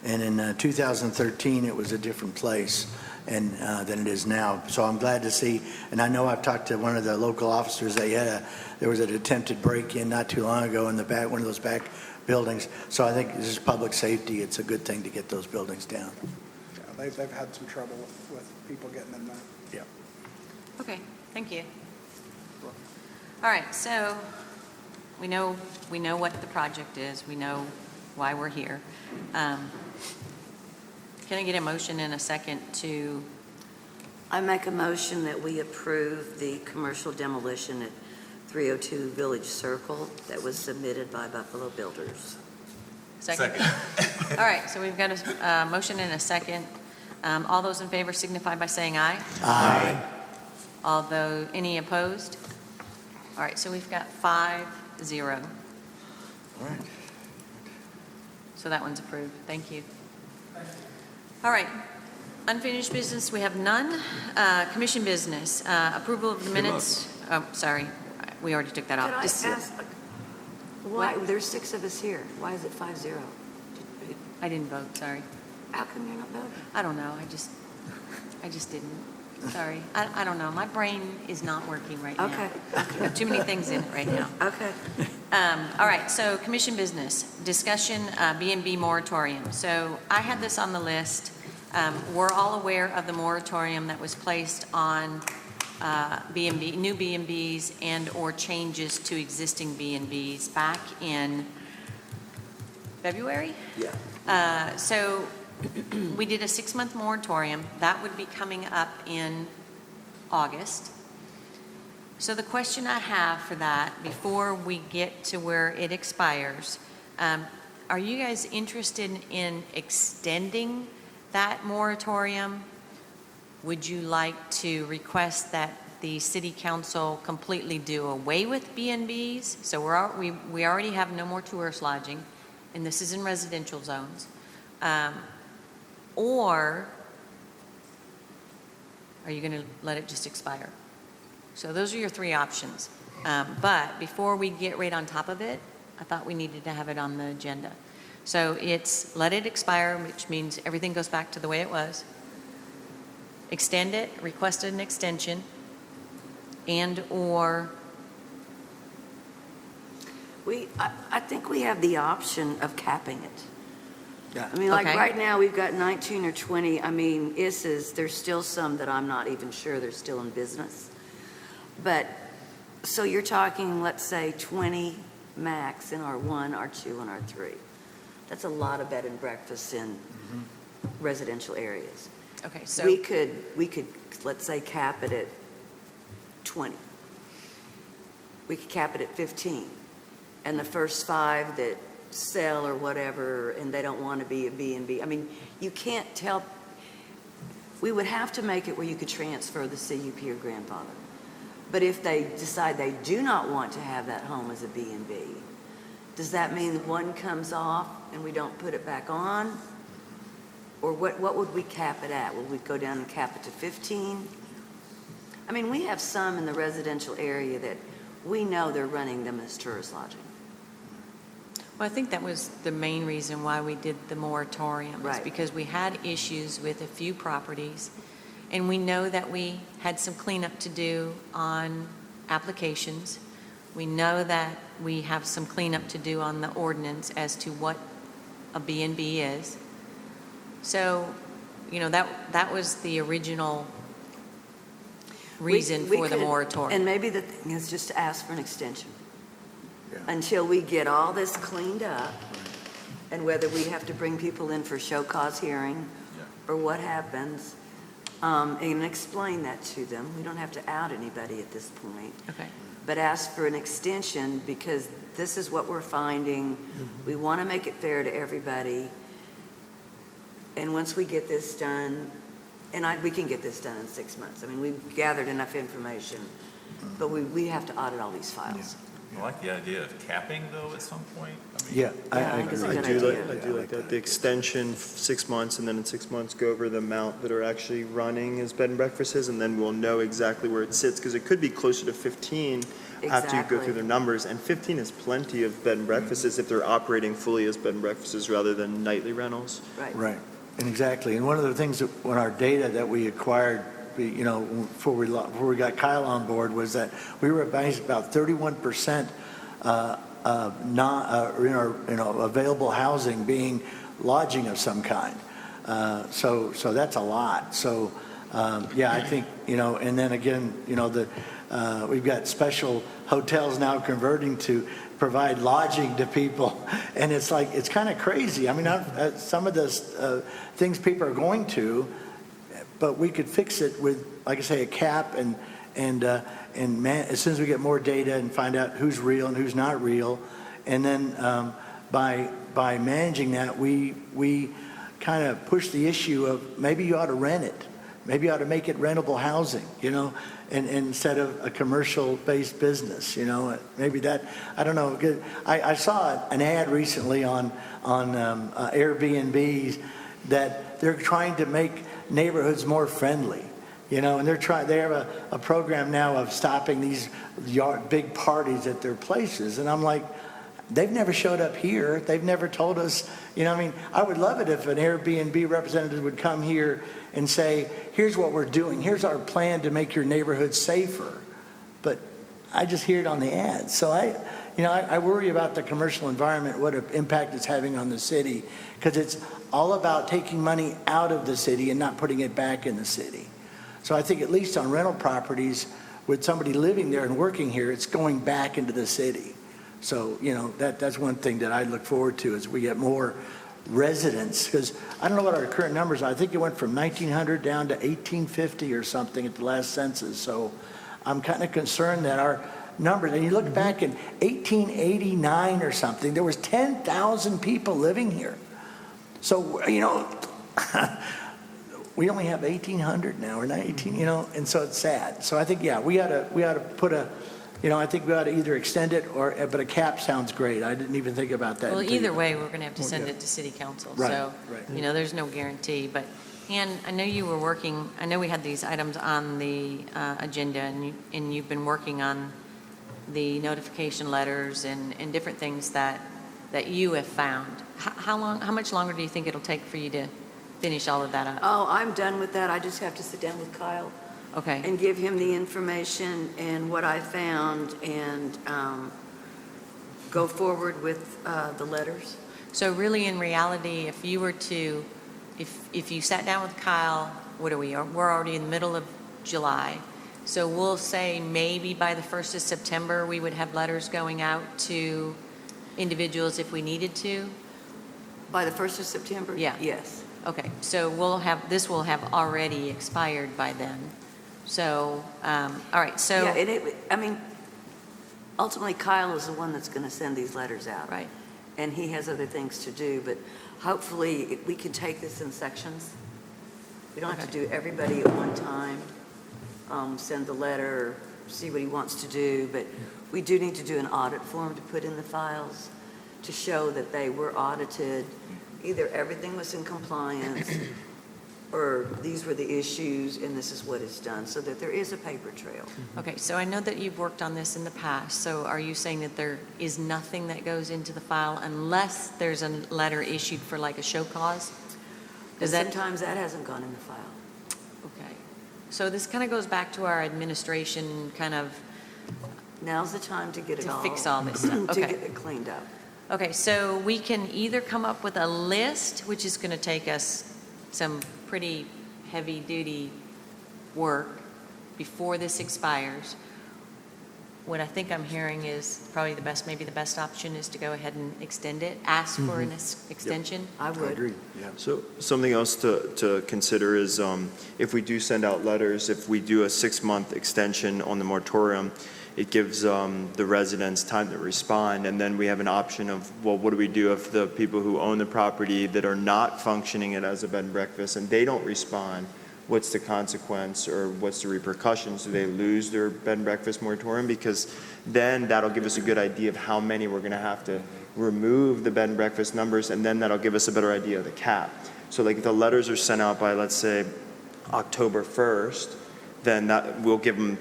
[SPEAKER 3] and in 2013 it was a different place, than it is now. So I'm glad to see, and I know I've talked to one of the local officers, there was an attempted break-in not too long ago in the back, one of those back buildings. So I think this is public safety. It's a good thing to get those buildings down.
[SPEAKER 11] Yeah, they've had some trouble with people getting in there.
[SPEAKER 3] Yeah.
[SPEAKER 1] Okay, thank you. All right, so we know what the project is. We know why we're here. Can I get a motion in a second to,
[SPEAKER 2] I make a motion that we approve the commercial demolition at 302 Village Circle that was submitted by Buffalo Builders.
[SPEAKER 1] second? All right, so we've got a motion and a second. All those in favor signify by saying aye.
[SPEAKER 3] Aye.
[SPEAKER 1] Although, any opposed? All right, so we've got 5-0.
[SPEAKER 3] All right.
[SPEAKER 1] So that one's approved. Thank you. All right. Unfinished business, we have none. Commission business, approval of the minutes. Oh, sorry, we already took that
[SPEAKER 2] Could
[SPEAKER 1] off.
[SPEAKER 2] I
[SPEAKER 1] Just-
[SPEAKER 2] ask, why, there's 6 of us here. Why is it 5-0?
[SPEAKER 1] I didn't vote, sorry.
[SPEAKER 2] How come you're not voting?
[SPEAKER 1] I don't know, I just didn't. Sorry. I don't know. My brain is not working right now.
[SPEAKER 2] Okay.
[SPEAKER 1] I have too many things in it right now.
[SPEAKER 2] Okay.
[SPEAKER 1] All right, so commission business, discussion, B&B moratorium. So I had this on the list. We're all aware of the moratorium that was placed on B&B, new B&Bs and/or changes to existing B&Bs back in February?
[SPEAKER 3] Yeah.
[SPEAKER 1] So we did a 6-month moratorium. That would be coming up in August. So the question I have for that, before we get to where it expires, are you guys interested in extending that moratorium? Would you like to request that the city council completely do away with B&Bs? So we already have no more tourist lodging, and this is in residential zones. Or are you going to let it just expire? So those are your 3 options. But before we get right on top of it, I thought we needed to have it on the agenda. So it's let it expire, which means everything goes back to the way it was. Extend it, request an extension, and/or
[SPEAKER 2] I think we have the option of capping it.
[SPEAKER 3] Yeah.
[SPEAKER 2] I mean, like
[SPEAKER 1] Okay.
[SPEAKER 2] right now, we've got 19 or 20. I mean, there's still some that I'm not even sure they're still in business. But, so you're talking, let's say 20 max in R1, R2, and R3. That's a lot of bed and breakfasts in residential areas.
[SPEAKER 1] okay, so
[SPEAKER 2] We could, let's say, cap it at 20. We could cap it at 15. And the first 5 that sell or whatever, and they don't want to be a B&B. I mean, you can't tell. We would have to make it where you could transfer the CUP or grandfather. But if they decide they do not want to have that home as a B&B, does that mean one comes off and we don't put it back on? Or what would we cap it at? Would we go down and cap it to 15? I mean, we have some in the residential area that we know they're running them as tourist lodging.
[SPEAKER 1] well, I think that was the main reason why we did the moratorium. Is
[SPEAKER 2] Right.
[SPEAKER 1] because we had issues with a few properties, and we know that we had some cleanup to do on applications. We know that we have some cleanup to do on the ordinance as to what a B&B is. So, that was the original reason
[SPEAKER 2] We
[SPEAKER 1] for the
[SPEAKER 2] could-
[SPEAKER 1] moratorium.
[SPEAKER 2] And maybe the thing is just to ask for an extension.
[SPEAKER 3] Yeah.
[SPEAKER 2] Until we get all this cleaned up, and whether we have to bring people in for show cause hearing, or what happens, and explain that to them. We don't have to out anybody at this point,
[SPEAKER 1] Okay.
[SPEAKER 2] but ask for an extension because this is what we're finding. We want to make it fair to everybody. And once we get this done, and we can get this done in 6 months. I mean, we've gathered enough information, but we have to audit all these files.
[SPEAKER 10] I like the idea of capping, though, at some point. I mean,
[SPEAKER 3] Yeah, I
[SPEAKER 2] Yeah, I think it's a
[SPEAKER 3] agree.
[SPEAKER 2] good
[SPEAKER 8] I do
[SPEAKER 2] idea.
[SPEAKER 8] like, I do like that. The extension, 6 months, and then in 6 months, go over the amount that are actually running as bed and breakfasts, and then we'll know exactly where it sits, because it could be closer to 15 after you go
[SPEAKER 2] Exactly.
[SPEAKER 8] through their numbers, and 15 is plenty of bed and breakfasts if they're operating fully as bed and breakfasts rather than nightly rentals.
[SPEAKER 2] Right.
[SPEAKER 3] Right. And exactly, and one of the things that, when our data that we acquired, before we got Kyle on board, was that we were about 31% available housing being lodging of some kind. So that's a lot. So, yeah, I think, and then again, we've got special hotels now converting to provide lodging to people. And it's like, it's kind of crazy. I mean, some of the things people are going to, but we could fix it with, like I say, a cap as soon as we get more data and find out who's real and who's not real. And then by managing that, we kind of push the issue of maybe you ought to rent it. Maybe you ought to make it rentable housing, and instead of a commercial-based business, maybe that, I don't know. I saw an ad recently on Airbnbs that they're trying to make neighborhoods more friendly, and they have a program now of stopping these big parties at their places, and I'm like, they've never showed up here. They've never told us, I would love it if an Airbnb representative would come here and say, here's what we're doing. Here's our plan to make your neighborhood safer. But I just hear it on the ads. So I worry about the commercial environment, what impact it's having on the city, because it's all about taking money out of the city and not putting it back in the city. So I think at least on rental properties, with somebody living there and working here, it's going back into the city. So, that's one thing that I look forward to as we get more residents, because I don't know what our current numbers are. I think it went from 1,900 down to 1,850 or something at the last census. So I'm kind of concerned that our numbers, and you look back in 1889 or something, there was 10,000 people living here. So, we only have 1,800 now, or 19, and so it's sad. So I think, yeah, we ought to put I think we ought to either extend it but a cap sounds great. I didn't even think about that.
[SPEAKER 1] Well, either way, we're going to have to send it to city council.
[SPEAKER 3] Right,
[SPEAKER 1] So,
[SPEAKER 3] right.
[SPEAKER 1] there's no guarantee. But, Ann, I know you were working, I know we had these items on the agenda, and you've been working on the notification letters and different things that you have found. How much longer do you think it'll take for you to finish all of that up?
[SPEAKER 2] Oh, I'm done with that. I just have to sit down with Kyle
[SPEAKER 1] Okay.
[SPEAKER 2] and give him the information and what I found and go forward with the letters.
[SPEAKER 1] So really, in reality, if you were to, if you sat down with Kyle, what are we? We're already in the middle of July. So we'll say maybe by the 1st of September, we would have letters going out to individuals if we needed to?
[SPEAKER 2] By the 1st of September?
[SPEAKER 1] Yeah.
[SPEAKER 2] Yes.
[SPEAKER 1] Okay, so this will have already expired by then. So, all right, so.
[SPEAKER 2] Yeah, and ultimately Kyle is the one that's going to send these letters out.
[SPEAKER 1] Right.
[SPEAKER 2] And he has other things to do, but hopefully we can take this in sections. We don't have to do everybody at one time, send the letter, see what he wants to do, but we do need to do an audit form to put in the files to show that they were audited, either everything was in compliance, or these were the issues and this is what is done, so that there is a paper trail.
[SPEAKER 1] Okay, so I know that you've worked on this in the past, so are you saying that there is nothing that goes into the file unless there's a letter issued for like a show cause?
[SPEAKER 2] Because sometimes that hasn't gone in the file.
[SPEAKER 1] Okay, so this kind of goes back to our administration kind of
[SPEAKER 2] Now's the time to get it
[SPEAKER 1] to
[SPEAKER 2] all.
[SPEAKER 1] fix all this stuff.
[SPEAKER 2] To
[SPEAKER 1] Okay.
[SPEAKER 2] get it cleaned up.
[SPEAKER 1] Okay, so we can either come up with a list, which is going to take us some pretty heavy-duty work before this expires. What I think I'm hearing is probably maybe the best option is to go ahead and extend it, ask for an extension.
[SPEAKER 2] I
[SPEAKER 3] I
[SPEAKER 2] would.
[SPEAKER 3] agree, yeah.
[SPEAKER 8] So something else to consider is if we do send out letters, if we do a 6-month extension on the moratorium, it gives the residents time to respond, and then we have an option of, well, what do we do if the people who own the property that are not functioning it as a bed and breakfast and they don't respond? What's the consequence or what's the repercussions? Do they lose their bed and breakfast moratorium? Because then that'll give us a good idea of how many we're going to have to remove the bed and breakfast numbers, and then that'll give us a better idea of the cap. So like if the letters are sent out by, let's say, October 1st, then that will give them,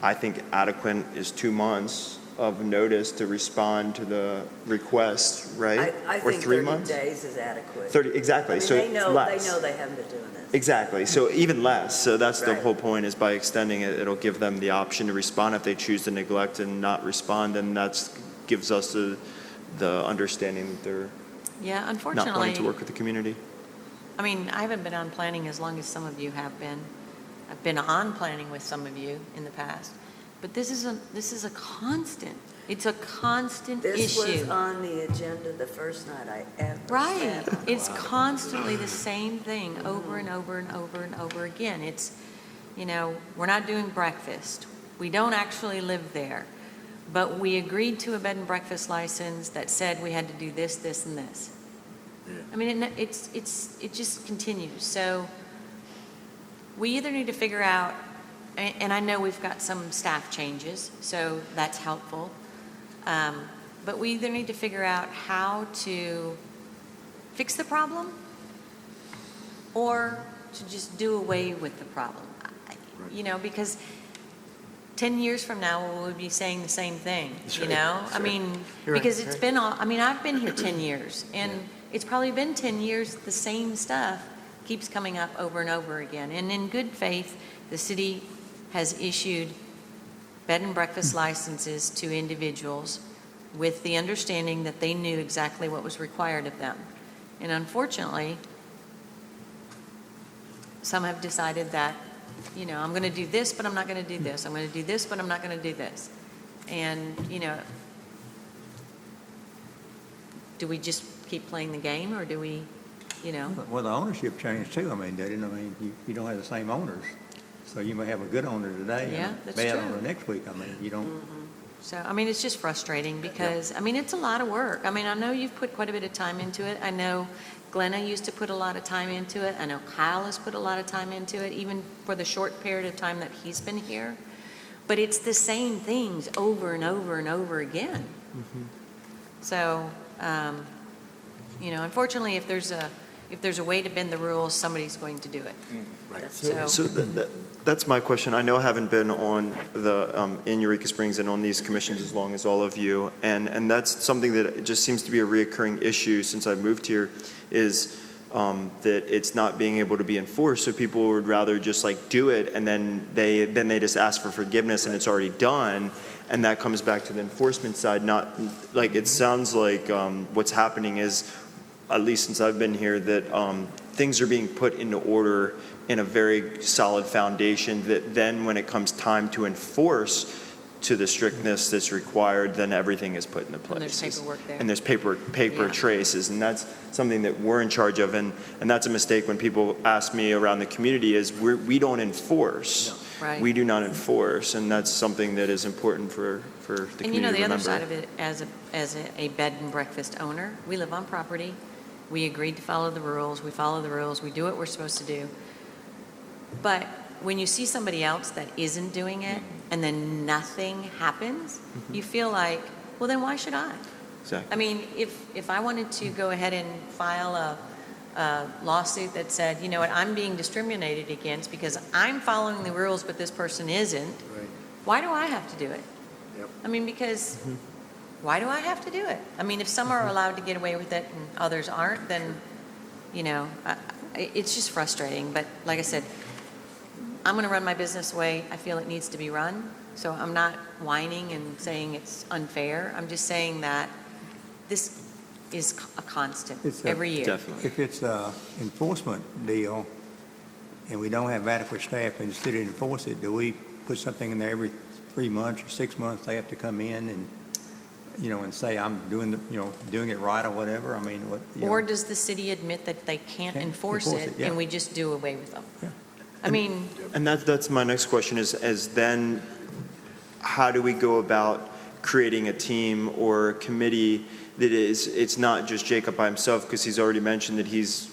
[SPEAKER 8] I think adequate is 2 months of notice to respond to the request, right?
[SPEAKER 2] I
[SPEAKER 8] Or
[SPEAKER 2] think
[SPEAKER 8] 3
[SPEAKER 2] 30
[SPEAKER 8] months?
[SPEAKER 2] days is adequate.
[SPEAKER 8] 30, exactly,
[SPEAKER 2] I mean,
[SPEAKER 8] so
[SPEAKER 2] they know
[SPEAKER 8] less.
[SPEAKER 2] they haven't been doing this.
[SPEAKER 8] Exactly, so even less, so that's the
[SPEAKER 2] Right.
[SPEAKER 8] whole point, is by extending it, it'll give them the option to respond. If they choose to neglect and not respond, then that's, gives us the understanding that they're
[SPEAKER 1] Yeah,
[SPEAKER 8] not wanting
[SPEAKER 1] unfortunately,
[SPEAKER 8] to work with the community.
[SPEAKER 1] I mean, I haven't been on planning as long as some of you have been. I've been on planning with some of you in the past, but this is a constant. It's a constant
[SPEAKER 2] This
[SPEAKER 1] issue.
[SPEAKER 2] was on the agenda the first night I ever
[SPEAKER 1] Right.
[SPEAKER 2] sat.
[SPEAKER 1] It's constantly the same thing over and over and over and over again. It's, we're not doing breakfast. We don't actually live there. But we agreed to a bed and breakfast license that said we had to do this, this, and this. I mean, it just continues. So we either need to figure out, and I know we've got some staff changes, so that's helpful. But we either need to figure out how to fix the problem or to just do away with the problem. Because 10 years from now, we'll be saying the same thing, I mean, because it's been I've been here 10 years, and it's probably been 10 years, the same stuff keeps coming up over and over again. And in good faith, the city has issued bed and breakfast licenses to individuals with the understanding that they knew exactly what was required of them. And unfortunately, some have decided that, I'm going to do this, but I'm not going to do this. I'm going to do this, but I'm not going to do this. And, do we just keep playing the game, or do we,
[SPEAKER 4] Well, the ownership changed too, I mean, didn't it? I mean, you don't have the same owners. So you may have a good owner today
[SPEAKER 1] Yeah,
[SPEAKER 4] and a
[SPEAKER 1] that's
[SPEAKER 4] bad
[SPEAKER 1] true.
[SPEAKER 4] owner next week. I mean, you don't,
[SPEAKER 1] So, it's just frustrating because, it's a lot of work. I know you've put quite a bit of time into it. I know Glenna used to put a lot of time into it. I know Kyle has put a lot of time into it, even for the short period of time that he's been here. But it's the same things over and over and over again. So, unfortunately, if there's a way to bend the rules, somebody's going to do it.
[SPEAKER 8] So that's my question. I know I haven't been on in Eureka Springs and on these commissions as long as all of you, and that's something that just seems to be a reoccurring issue since I moved here, is that it's not being able to be enforced. So people would rather just do it, and then they just ask for forgiveness, and it's already done. And that comes back to the enforcement side. Not it sounds like what's happening is, at least since I've been here, that things are being put into order in a very solid foundation, that then when it comes time to enforce to the strictness that's required, then everything is put into place.
[SPEAKER 1] And there's paperwork there.
[SPEAKER 8] And there's paper
[SPEAKER 1] Yeah.
[SPEAKER 8] traces, and that's something that we're in charge of, and that's a mistake when people ask me around the community, is we don't enforce.
[SPEAKER 1] Right.
[SPEAKER 8] We do not enforce, and that's something that is important for the community
[SPEAKER 1] And
[SPEAKER 8] to remember.
[SPEAKER 1] the other side of it, as a bed and breakfast owner, we live on property. We agreed to follow the rules. We follow the rules. We do what we're supposed to do. But when you see somebody else that isn't doing it, and then nothing happens, you feel like, well, then why should I?
[SPEAKER 8] Exactly.
[SPEAKER 1] If I wanted to go ahead and file a lawsuit that said, I'm being discriminated against because I'm following the rules, but this person isn't, why do I have to do it? Because why do I have to do it? If some are allowed to get away with it and others aren't, then, it's just frustrating. But like I said, I'm going to run my business the way I feel it needs to be run. So I'm not whining and saying it's unfair. I'm just saying that this is a constant every year.
[SPEAKER 8] Definitely.
[SPEAKER 4] if it's a enforcement deal and we don't have adequate staff in the city to enforce it, do we put something in there every 3 months or 6 months, they have to come in and, and say, I'm doing doing it right or whatever?
[SPEAKER 1] Or does the city admit that they can't enforce it
[SPEAKER 4] yeah.
[SPEAKER 1] and we just do away with them?
[SPEAKER 4] Yeah.
[SPEAKER 8] And that's my next question is then how do we go about creating a team or a committee that it's not just Jacob by himself, because he's already mentioned that he's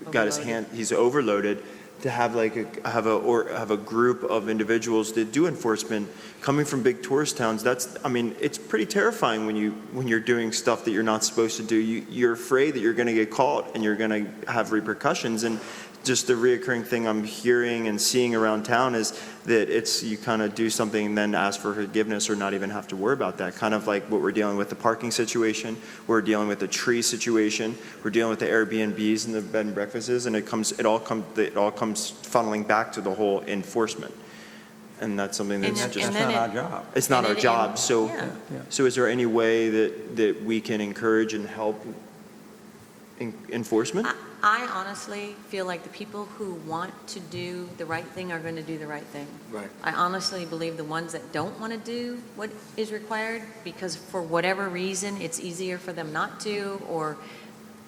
[SPEAKER 8] got his hand, he's overloaded, to have a group of individuals that do enforcement coming from big tourist towns. It's pretty terrifying when you're doing stuff that you're not supposed to do. You're afraid that you're going to get caught and you're going to have repercussions. And just the reoccurring thing I'm hearing and seeing around town is that it's, you kind of do something and then ask for forgiveness or not even have to worry about that. Kind of like what we're dealing with the parking situation, we're dealing with the tree situation, we're dealing with the Airbnbs and the bed and breakfasts, and it all comes funneling back to the whole enforcement. And that's something that's
[SPEAKER 1] And
[SPEAKER 8] just,
[SPEAKER 4] That's
[SPEAKER 1] then
[SPEAKER 4] not
[SPEAKER 1] it-
[SPEAKER 4] our job.
[SPEAKER 8] it's not
[SPEAKER 1] and
[SPEAKER 8] our
[SPEAKER 1] it-
[SPEAKER 8] job.
[SPEAKER 1] and-
[SPEAKER 8] So,
[SPEAKER 1] yeah.
[SPEAKER 8] so is there any way that we can encourage and help enforcement?
[SPEAKER 1] I honestly feel like the people who want to do the right thing are going to do the right thing.
[SPEAKER 3] Right.
[SPEAKER 1] I honestly believe the ones that don't want to do what is required because for whatever reason, it's easier for them not to, or,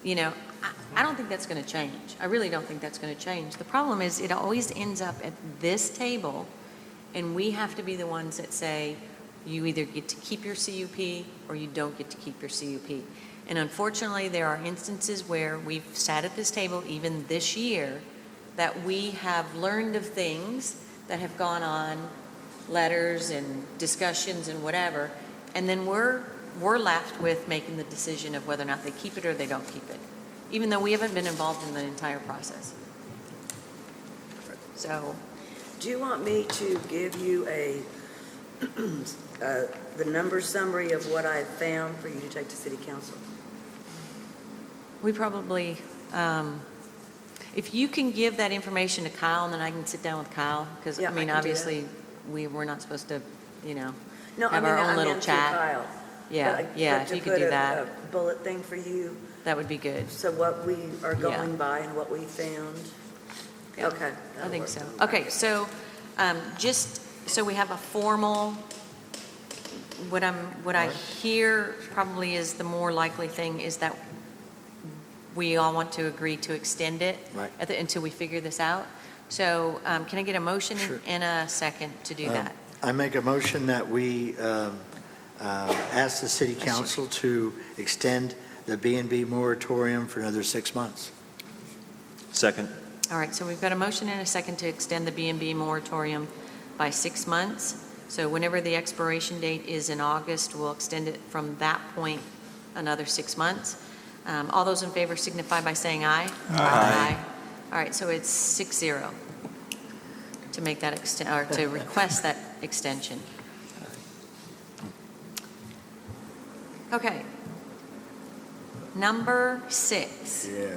[SPEAKER 1] I don't think that's going to change. I really don't think that's going to change. The problem is it always ends up at this table, and we have to be the ones that say, you either get to keep your CUP or you don't get to keep your CUP. And unfortunately, there are instances where we've sat at this table, even this year, that we have learned of things that have gone on, letters and discussions and whatever, and then we're left with making the decision of whether or not they keep it or they don't keep it, even though we haven't been involved in the entire process. So,
[SPEAKER 2] Do you want me to give you the number summary of what I found for you to take to city council?
[SPEAKER 1] we probably, if you can give that information to Kyle, and then I can sit down with Kyle, because,
[SPEAKER 2] Yeah, I can do that.
[SPEAKER 1] obviously, we're not supposed to,
[SPEAKER 2] No,
[SPEAKER 1] have our own little
[SPEAKER 2] meant to
[SPEAKER 1] chat.
[SPEAKER 2] Kyle.
[SPEAKER 1] Yeah,
[SPEAKER 2] But
[SPEAKER 1] yeah,
[SPEAKER 2] to
[SPEAKER 1] if you could
[SPEAKER 2] put
[SPEAKER 1] do
[SPEAKER 2] a
[SPEAKER 1] that,
[SPEAKER 2] bullet thing for you,
[SPEAKER 1] that would be good.
[SPEAKER 2] so what we are
[SPEAKER 1] Yeah.
[SPEAKER 2] going by and what we found.
[SPEAKER 1] Yeah,
[SPEAKER 2] Okay.
[SPEAKER 1] I
[SPEAKER 2] that'll
[SPEAKER 1] think
[SPEAKER 2] work.
[SPEAKER 1] so. Okay, so, just, so we have a formal, what I hear probably is the more likely thing is that we all want to agree to extend it
[SPEAKER 3] Right.
[SPEAKER 1] until we figure this out. So, can I get a motion
[SPEAKER 3] Sure.
[SPEAKER 1] and a second to do that?
[SPEAKER 3] I make a motion that we ask the city council to extend the B&B moratorium for another 6 months.
[SPEAKER 8] Second.
[SPEAKER 1] All right, so we've got a motion and a second to extend the B&B moratorium by 6 months. So whenever the expiration date is in August, we'll extend it from that point another 6 months. All those in favor signify by saying aye. Aye. All right, so it's 6-0 to make that or to request that extension. Okay. Number 6.
[SPEAKER 3] Yeah.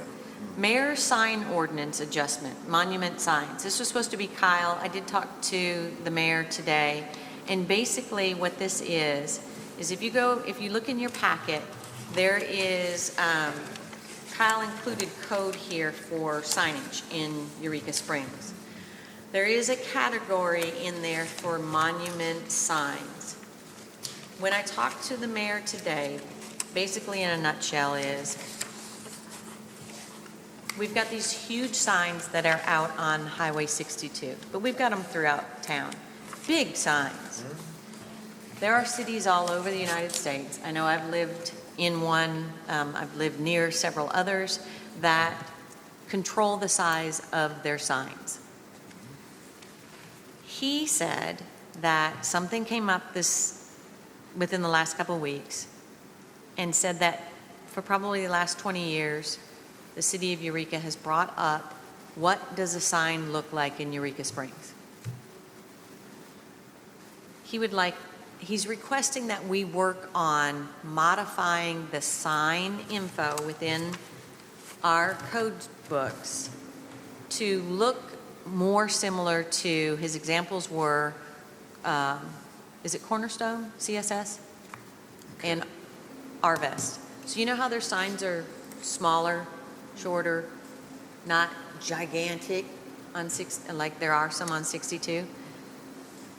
[SPEAKER 1] Mayor sign ordinance adjustment, monument signs. This was supposed to be Kyle. I did talk to the mayor today. And basically what this is if you look in your packet, there is, Kyle included code here for signage in Eureka Springs. There is a category in there for monument signs. When I talked to the mayor today, basically in a nutshell is, we've got these huge signs that are out on Highway 62, but we've got them throughout town. Big signs. There are cities all over the United States. I know I've lived in one, I've lived near several others that control the size of their signs. He said that something came up within the last couple of weeks and said that for probably the last 20 years, the city of Eureka has brought up, what does a sign look like in Eureka Springs? He's requesting that we work on modifying the sign info within our code books to look more similar to, his examples were, is it Cornerstone, CSS? And Arvest. So you know how their signs are smaller, shorter, not gigantic like there are some on 62?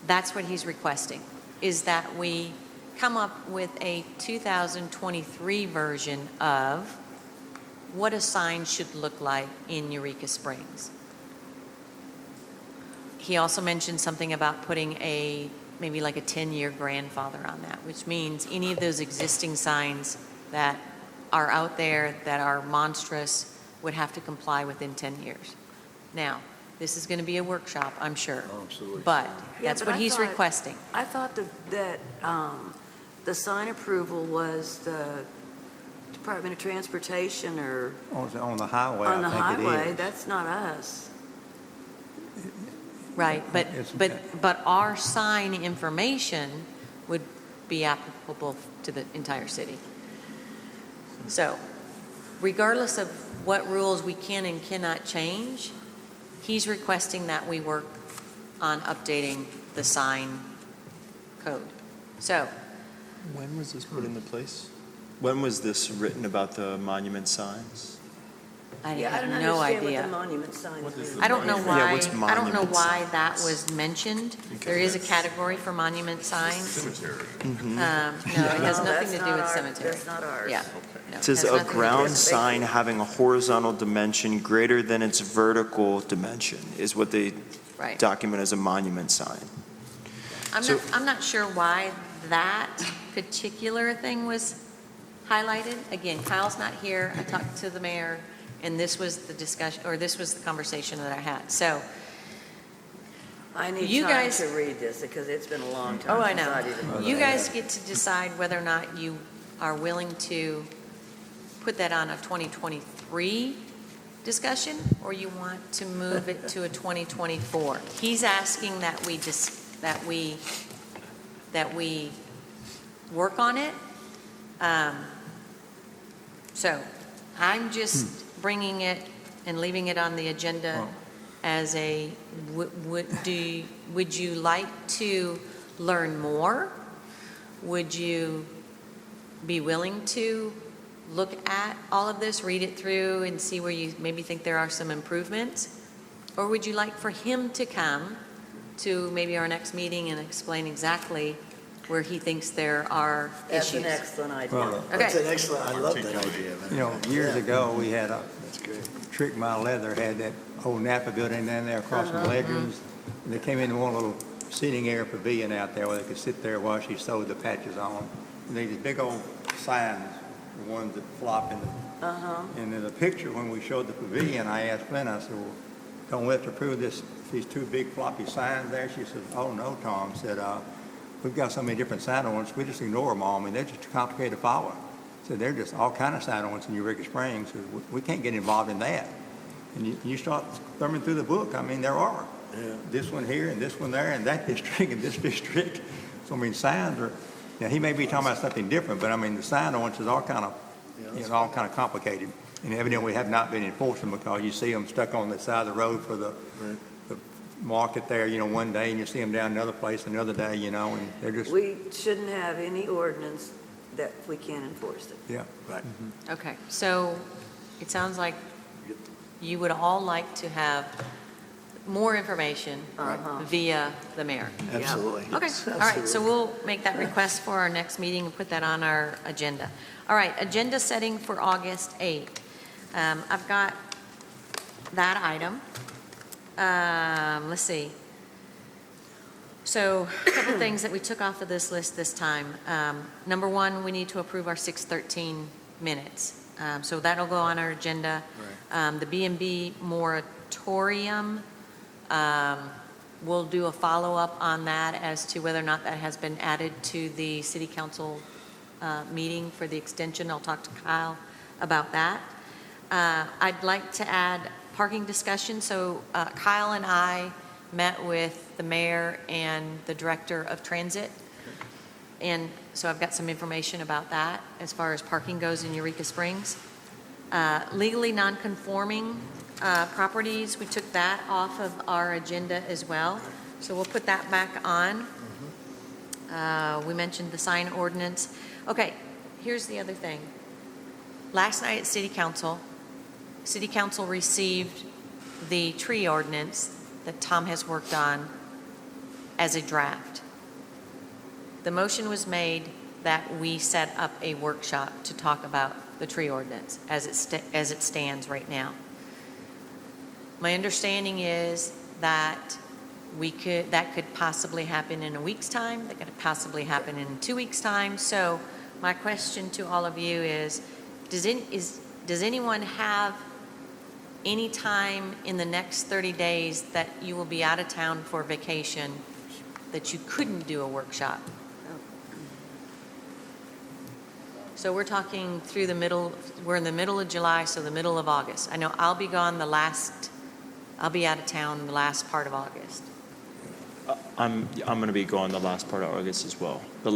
[SPEAKER 1] That's what he's requesting, is that we come up with a 2023 version of what a sign should look like in Eureka Springs. He also mentioned something about putting maybe like a 10-year grandfather on that, which means any of those existing signs that are out there that are monstrous would have to comply within 10 years. Now, this is going to be a workshop, I'm sure.
[SPEAKER 3] Oh, absolutely.
[SPEAKER 1] But
[SPEAKER 2] Yeah,
[SPEAKER 1] that's
[SPEAKER 2] but
[SPEAKER 1] what
[SPEAKER 2] I
[SPEAKER 1] he's
[SPEAKER 2] thought-
[SPEAKER 1] requesting.
[SPEAKER 2] I thought that the sign approval was the Department of Transportation or
[SPEAKER 4] On the highway,
[SPEAKER 2] on the
[SPEAKER 4] I think it
[SPEAKER 2] highway.
[SPEAKER 4] is.
[SPEAKER 2] That's not us.
[SPEAKER 1] Right, but,
[SPEAKER 4] It's-
[SPEAKER 1] but our sign information would be applicable to the entire city. So regardless of what rules we can and cannot change, he's requesting that we work on updating the sign code. So,
[SPEAKER 8] When was this put into place? When was this written about the monument signs?
[SPEAKER 1] I
[SPEAKER 2] Yeah, I
[SPEAKER 1] have
[SPEAKER 2] don't
[SPEAKER 1] no
[SPEAKER 2] understand what
[SPEAKER 1] idea.
[SPEAKER 2] the monument signs mean.
[SPEAKER 1] I don't know
[SPEAKER 8] Yeah,
[SPEAKER 1] why,
[SPEAKER 8] what's
[SPEAKER 1] I don't know
[SPEAKER 8] monument
[SPEAKER 1] why that
[SPEAKER 8] signs?
[SPEAKER 1] was mentioned. There is a category for monument signs.
[SPEAKER 10] Cemetery.
[SPEAKER 1] No, it has
[SPEAKER 2] No,
[SPEAKER 1] nothing
[SPEAKER 2] that's
[SPEAKER 1] to do
[SPEAKER 2] not
[SPEAKER 1] with
[SPEAKER 2] ours.
[SPEAKER 1] cemetery.
[SPEAKER 2] That's not ours.
[SPEAKER 1] Yeah. no,
[SPEAKER 8] It says
[SPEAKER 1] has
[SPEAKER 8] a
[SPEAKER 1] nothing to do
[SPEAKER 8] ground
[SPEAKER 1] with-
[SPEAKER 8] sign having a horizontal dimension greater than its vertical dimension is what they
[SPEAKER 1] Right.
[SPEAKER 8] document as a monument sign. So-
[SPEAKER 1] I'm not sure why that particular thing was highlighted. Again, Kyle's not here. I talked to the mayor, and this was the discussion, or this was the conversation that I had. So,
[SPEAKER 2] I need
[SPEAKER 1] You
[SPEAKER 2] time
[SPEAKER 1] guys-
[SPEAKER 2] to read this because it's been a long time
[SPEAKER 1] oh, I
[SPEAKER 2] since
[SPEAKER 1] know.
[SPEAKER 2] I've even.
[SPEAKER 1] You guys get to decide whether or not you are willing to put that on a 2023 discussion, or you want to move it to a 2024. He's asking that we work on it. So I'm just bringing it and leaving it on the agenda as a, would you like to learn more? Would you be willing to look at all of this, read it through, and see where you maybe think there are some improvements? Or would you like for him to come to maybe our next meeting and explain exactly where he thinks there are
[SPEAKER 2] That's an
[SPEAKER 1] issues?
[SPEAKER 2] excellent idea.
[SPEAKER 4] Well,
[SPEAKER 3] That's
[SPEAKER 1] Okay,
[SPEAKER 3] an excellent, I love that idea. man.
[SPEAKER 4] You know, years
[SPEAKER 3] Yeah,
[SPEAKER 4] ago, we had a
[SPEAKER 3] That's great.
[SPEAKER 4] Trick My Leather, had that old Napa building down there across from Legends. And they came into one little seating area pavilion out there where they could sit there while she sewed the patches on. And they had big old signs, the ones that flop in the, and in the picture, when we showed the pavilion, I asked Lynn, I said, well, don't we have to prove these two big floppy signs there? She said, oh, no, Tom. Said, we've got so many different sign ordinances, we just ignore them all. I mean, they're just too complicated to follow. So they're just all kind of sign ordinances in Eureka Springs. So we can't get involved in that. And you start thumbing through the book, I mean, there are.
[SPEAKER 3] Yeah.
[SPEAKER 4] This one here and this one there and that district and this district. So, I mean, signs are, now, he may be talking about something different, but I mean, the sign ordinances are kind of, all kind of complicated. And evidently have not been enforced because you see them stuck on the side of the road for the market there, one day, and you see them down another place another day, and they're just,
[SPEAKER 2] We shouldn't have any ordinance that we can't enforce it.
[SPEAKER 4] yeah.
[SPEAKER 3] Right.
[SPEAKER 1] okay. So it sounds like you would all like to have more information via the mayor.
[SPEAKER 3] Absolutely.
[SPEAKER 1] Okay, all right, so we'll make that request for our next meeting and put that on our agenda. All right, agenda setting for August 8th. I've got that item. Let's see. So a couple things that we took off of this list this time. Number one, we need to approve our 6:13 minutes. So that'll go on our agenda. The B&B moratorium, we'll do a follow-up on that as to whether or not that has been added to the city council meeting for the extension. I'll talk to Kyle about that. I'd like to add parking discussion. So Kyle and I met with the mayor and the director of transit. And so I've got some information about that as far as parking goes in Eureka Springs. Legally non-conforming properties, we took that off of our agenda as well. So we'll put that back on. We mentioned the sign ordinance. Okay, here's the other thing. Last night at City Council received the tree ordinance that Tom has worked on as a draft. The motion was made that we set up a workshop to talk about the tree ordinance as it stands right now. My understanding is that that could possibly happen in a week's time, that could possibly happen in 2 weeks' time. So my question to all of you is, does anyone have any time in the next 30 days that you will be out of town for vacation that you couldn't do a workshop? So we're talking through we're in the middle of July, so the middle of August. I know I'll be out of town the last part of August.
[SPEAKER 8] I'm going to be gone the last part of August as well. The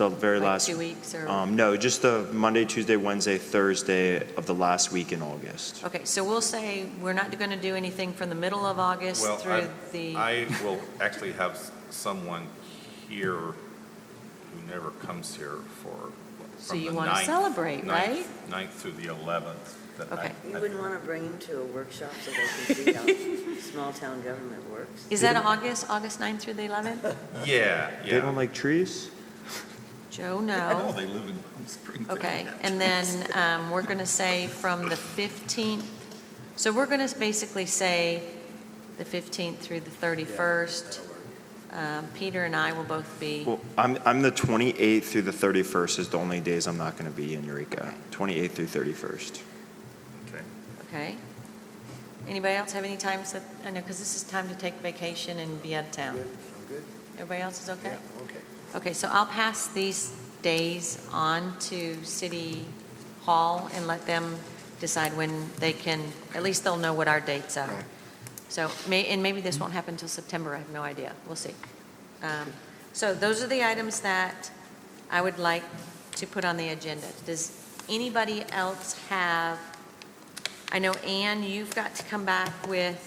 [SPEAKER 8] very
[SPEAKER 1] Like
[SPEAKER 8] last.
[SPEAKER 1] 2 weeks or?
[SPEAKER 8] No, just the Monday, Tuesday, Wednesday, Thursday of the last week in August.
[SPEAKER 1] Okay, so we'll say we're not going to do anything from the middle of August
[SPEAKER 10] Well,
[SPEAKER 1] through the,
[SPEAKER 10] I will actually have someone here who never comes here for,
[SPEAKER 1] So
[SPEAKER 10] from
[SPEAKER 1] you
[SPEAKER 10] the
[SPEAKER 1] wanna
[SPEAKER 10] 9th
[SPEAKER 1] celebrate, right?
[SPEAKER 10] 9th through the 11th. that
[SPEAKER 1] Okay.
[SPEAKER 2] You wouldn't want to bring them to a workshop so they can see how small-town government works?
[SPEAKER 1] is that August 9th through the 11th?
[SPEAKER 10] Yeah,
[SPEAKER 8] They
[SPEAKER 10] yeah.
[SPEAKER 8] don't like trees?
[SPEAKER 1] Joe,
[SPEAKER 10] I know,
[SPEAKER 1] no.
[SPEAKER 10] they live in Springfield.
[SPEAKER 1] Okay, and then we're going to say from the 15th, so we're going to basically say the 15th through the 31st. Peter and I will both be,
[SPEAKER 8] Well, I'm the 28th through the 31st is the only days I'm not going to be in Eureka. 28th through 31st.
[SPEAKER 10] Okay.
[SPEAKER 1] okay? Anybody else have any times that, I know, because this is time to take vacation and be out of town. Everybody else is okay?
[SPEAKER 3] Okay.
[SPEAKER 1] Okay, so I'll pass these days on to City Hall and let them decide when they can, at least they'll know what our dates are. So, and maybe this won't happen until September, I have no idea, we'll see. So those are the items that I would like to put on the agenda. Does anybody else have, I know, Ann, you've got to come back with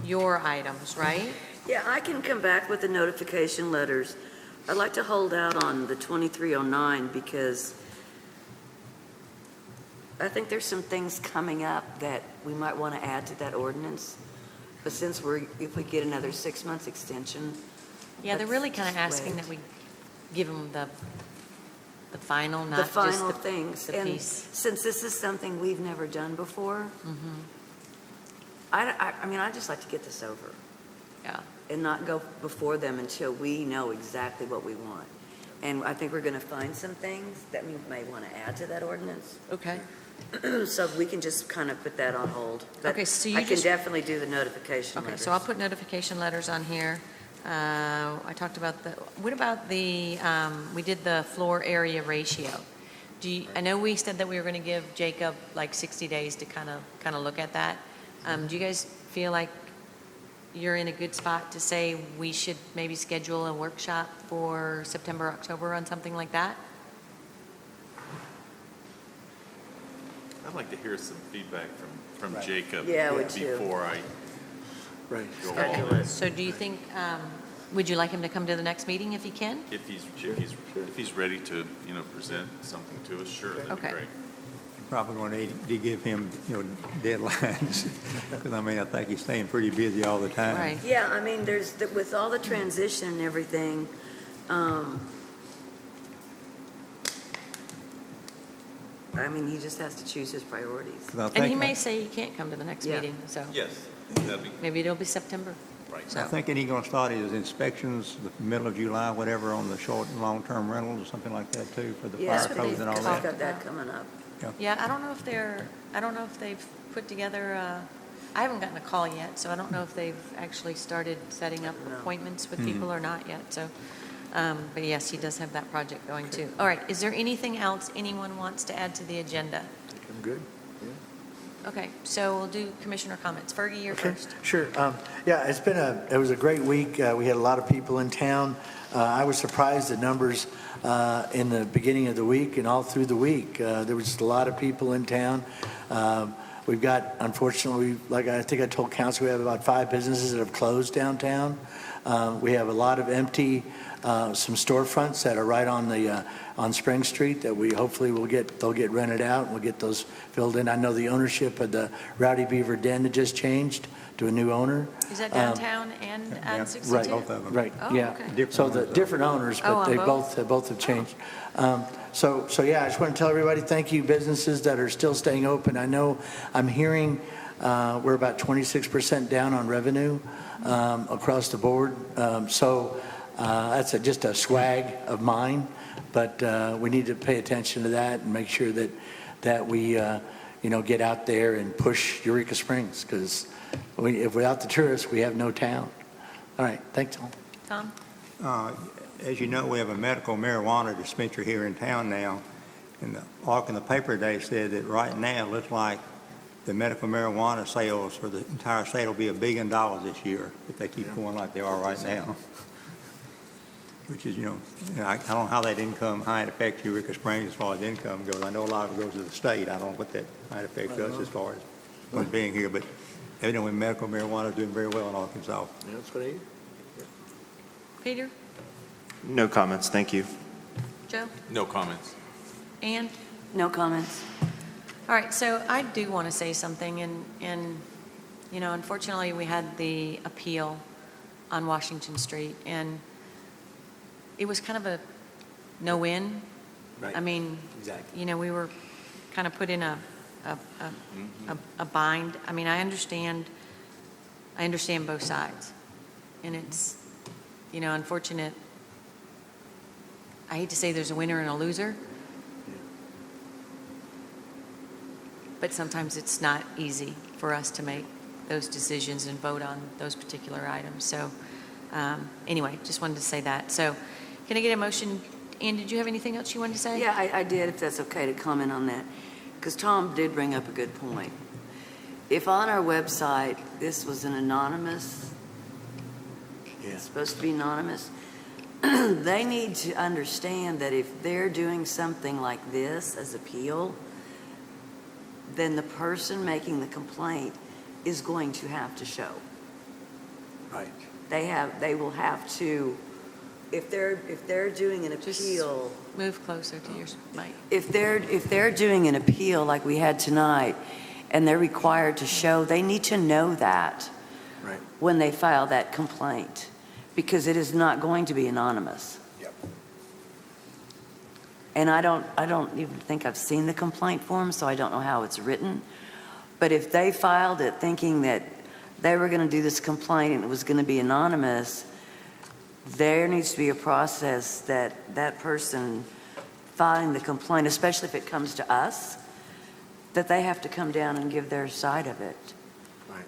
[SPEAKER 1] your items, right?
[SPEAKER 2] Yeah, I can come back with the notification letters. I'd like to hold out on the 2309 because I think there's some things coming up that we might want to add to that ordinance. But since if we get another 6 months extension.
[SPEAKER 1] Yeah, they're
[SPEAKER 2] let's
[SPEAKER 1] really kind of
[SPEAKER 2] just
[SPEAKER 1] asking
[SPEAKER 2] wait.
[SPEAKER 1] that we give them the final,
[SPEAKER 2] The
[SPEAKER 1] not just
[SPEAKER 2] final
[SPEAKER 1] the
[SPEAKER 2] things.
[SPEAKER 1] the
[SPEAKER 2] And
[SPEAKER 1] piece.
[SPEAKER 2] since this is something we've never done before, I mean, I'd just like to get this over
[SPEAKER 1] Yeah,
[SPEAKER 2] and not go before them until we know exactly what we want. And I think we're going to find some things that we may want to add to that ordinance.
[SPEAKER 1] okay.
[SPEAKER 2] So we can just kind of put that on hold. But
[SPEAKER 1] Okay, so you
[SPEAKER 2] I can
[SPEAKER 1] just-
[SPEAKER 2] definitely do the notification
[SPEAKER 1] Okay,
[SPEAKER 2] letters.
[SPEAKER 1] so I'll put notification letters on here. I talked about what about the, we did the floor area ratio. I know we said that we were going to give Jacob like 60 days to kind of look at that. Do you guys feel like you're in a good spot to say we should maybe schedule a workshop for September, October on something like that?
[SPEAKER 10] I'd like to hear some feedback from Jacob.
[SPEAKER 2] Yeah, I would too.
[SPEAKER 10] Before I
[SPEAKER 3] Right.
[SPEAKER 10] go all in.
[SPEAKER 1] So do you think, would you like him to come to the next meeting if he can?
[SPEAKER 10] If he's ready to, present something to us, sure, that'd be
[SPEAKER 1] Okay.
[SPEAKER 10] great.
[SPEAKER 4] Probably going to need to give him, deadlines, because I think he's staying pretty busy all the time.
[SPEAKER 1] Right.
[SPEAKER 2] Yeah, I mean, with all the transition and everything, I mean, he just has to choose his priorities.
[SPEAKER 4] 'Cause I
[SPEAKER 1] And he
[SPEAKER 4] think-
[SPEAKER 1] may say he can't come to the next
[SPEAKER 2] Yeah.
[SPEAKER 1] meeting, so
[SPEAKER 10] Yes, that'd be
[SPEAKER 1] maybe it'll be September.
[SPEAKER 10] right.
[SPEAKER 4] I'm
[SPEAKER 1] So,
[SPEAKER 4] thinking he's going to start his inspections the middle of July, whatever, on the short and long-term rentals or something like that too, for the
[SPEAKER 2] Yeah,
[SPEAKER 4] fire
[SPEAKER 1] what
[SPEAKER 4] codes
[SPEAKER 1] they've
[SPEAKER 4] and all
[SPEAKER 2] Because
[SPEAKER 4] that.
[SPEAKER 2] we've got that coming up.
[SPEAKER 1] yeah, I don't know if they've put together, I haven't gotten a call yet, so I don't know if they've actually started setting up
[SPEAKER 2] No.
[SPEAKER 1] appointments with people or not yet, so. But yes, he does have that project going too. All right, is there anything else anyone wants to add to the agenda?
[SPEAKER 3] I'm good.
[SPEAKER 1] Okay, so we'll do commissioner comments. Fergie, you're
[SPEAKER 3] Okay,
[SPEAKER 1] first.
[SPEAKER 3] sure. Yeah, it was a great week. We had a lot of people in town. I was surprised at numbers in the beginning of the week and all through the week. There was just a lot of people in town. We've got, unfortunately, like I think I told council, we have about 5 businesses that have closed downtown. We have a lot of empty, some storefronts that are right on Spring Street that we hopefully they'll get rented out and we'll get those filled in. I know the ownership of the Rowdy Beaver Den just changed to a new owner.
[SPEAKER 1] Is that downtown and
[SPEAKER 4] Yeah,
[SPEAKER 1] on 62?
[SPEAKER 3] Right,
[SPEAKER 4] Both of them.
[SPEAKER 3] right,
[SPEAKER 1] Oh,
[SPEAKER 3] yeah.
[SPEAKER 1] okay.
[SPEAKER 3] So the different owners,
[SPEAKER 1] Oh,
[SPEAKER 3] but
[SPEAKER 1] on
[SPEAKER 3] they
[SPEAKER 1] both?
[SPEAKER 3] both have changed. So yeah, I just want to tell everybody, thank you, businesses that are still staying open. I know, I'm hearing we're about 26% down on revenue across the board. So that's just a swag of mine, but we need to pay attention to that and make sure that we, get out there and push Eureka Springs, because if without the tourists, we have no town. All right, thanks, all.
[SPEAKER 1] Tom?
[SPEAKER 4] As you know, we have a medical marijuana dispensary here in town now, and the article in the paper today said that right now, it looks like the medical marijuana sales for the entire state will be $1 billion this year if they keep going like they are right now. Which is, I don't know how that income, how it affects Eureka Springs as far as income goes. I know a lot of it goes to the state. I don't know what that might affect us as far as us being here, but evidently medical marijuana is doing very well in Arkansas.
[SPEAKER 3] That's what I hear.
[SPEAKER 1] Peter?
[SPEAKER 8] No comments, thank you.
[SPEAKER 1] Joe?
[SPEAKER 10] No comments.
[SPEAKER 1] Ann?
[SPEAKER 2] No comments?
[SPEAKER 1] All right, so I do want to say something, and unfortunately, we had the appeal on Washington Street, and it was kind of a no-win.
[SPEAKER 3] Right.
[SPEAKER 1] I mean,
[SPEAKER 3] Exactly.
[SPEAKER 1] we were kind of put in a bind. I mean, I understand both sides, and it's, unfortunate. I hate to say there's a winner and a loser, but sometimes it's not easy for us to make those decisions and vote on those particular items. So anyway, just wanted to say that. So can I get a motion? Ann, did you have anything else you wanted to say?
[SPEAKER 2] Yeah, I did, if that's okay to comment on that, because Tom did bring up a good point. If on our website, this was an anonymous, it's supposed to be anonymous, they need to understand that if they're doing something like this as appeal, then the person making the complaint is going to have to show.
[SPEAKER 3] Right.
[SPEAKER 2] They will have to, if they're doing an
[SPEAKER 1] Just
[SPEAKER 2] appeal,
[SPEAKER 1] move closer to your mic.
[SPEAKER 2] if they're doing an appeal like we had tonight, and they're required to show, they need to know that
[SPEAKER 3] Right.
[SPEAKER 2] when they file that complaint, because it is not going to be anonymous.
[SPEAKER 3] Yep.
[SPEAKER 2] And I don't even think I've seen the complaint form, so I don't know how it's written. But if they filed it thinking that they were going to do this complaint and it was going to be anonymous, there needs to be a process that that person filing the complaint, especially if it comes to us, that they have to come down and give their side of it.
[SPEAKER 3] Right.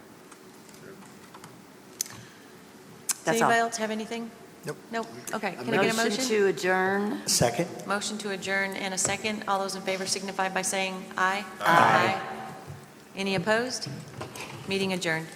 [SPEAKER 1] Does
[SPEAKER 2] That's
[SPEAKER 1] anybody
[SPEAKER 2] all.
[SPEAKER 1] else have anything?
[SPEAKER 3] Nope.
[SPEAKER 1] Nope. Okay, can I get a motion?
[SPEAKER 2] To adjourn.
[SPEAKER 3] Second?
[SPEAKER 1] Motion to adjourn and a second. All those in favor signify by saying aye.
[SPEAKER 3] Aye.
[SPEAKER 1] Any opposed? Meeting adjourned.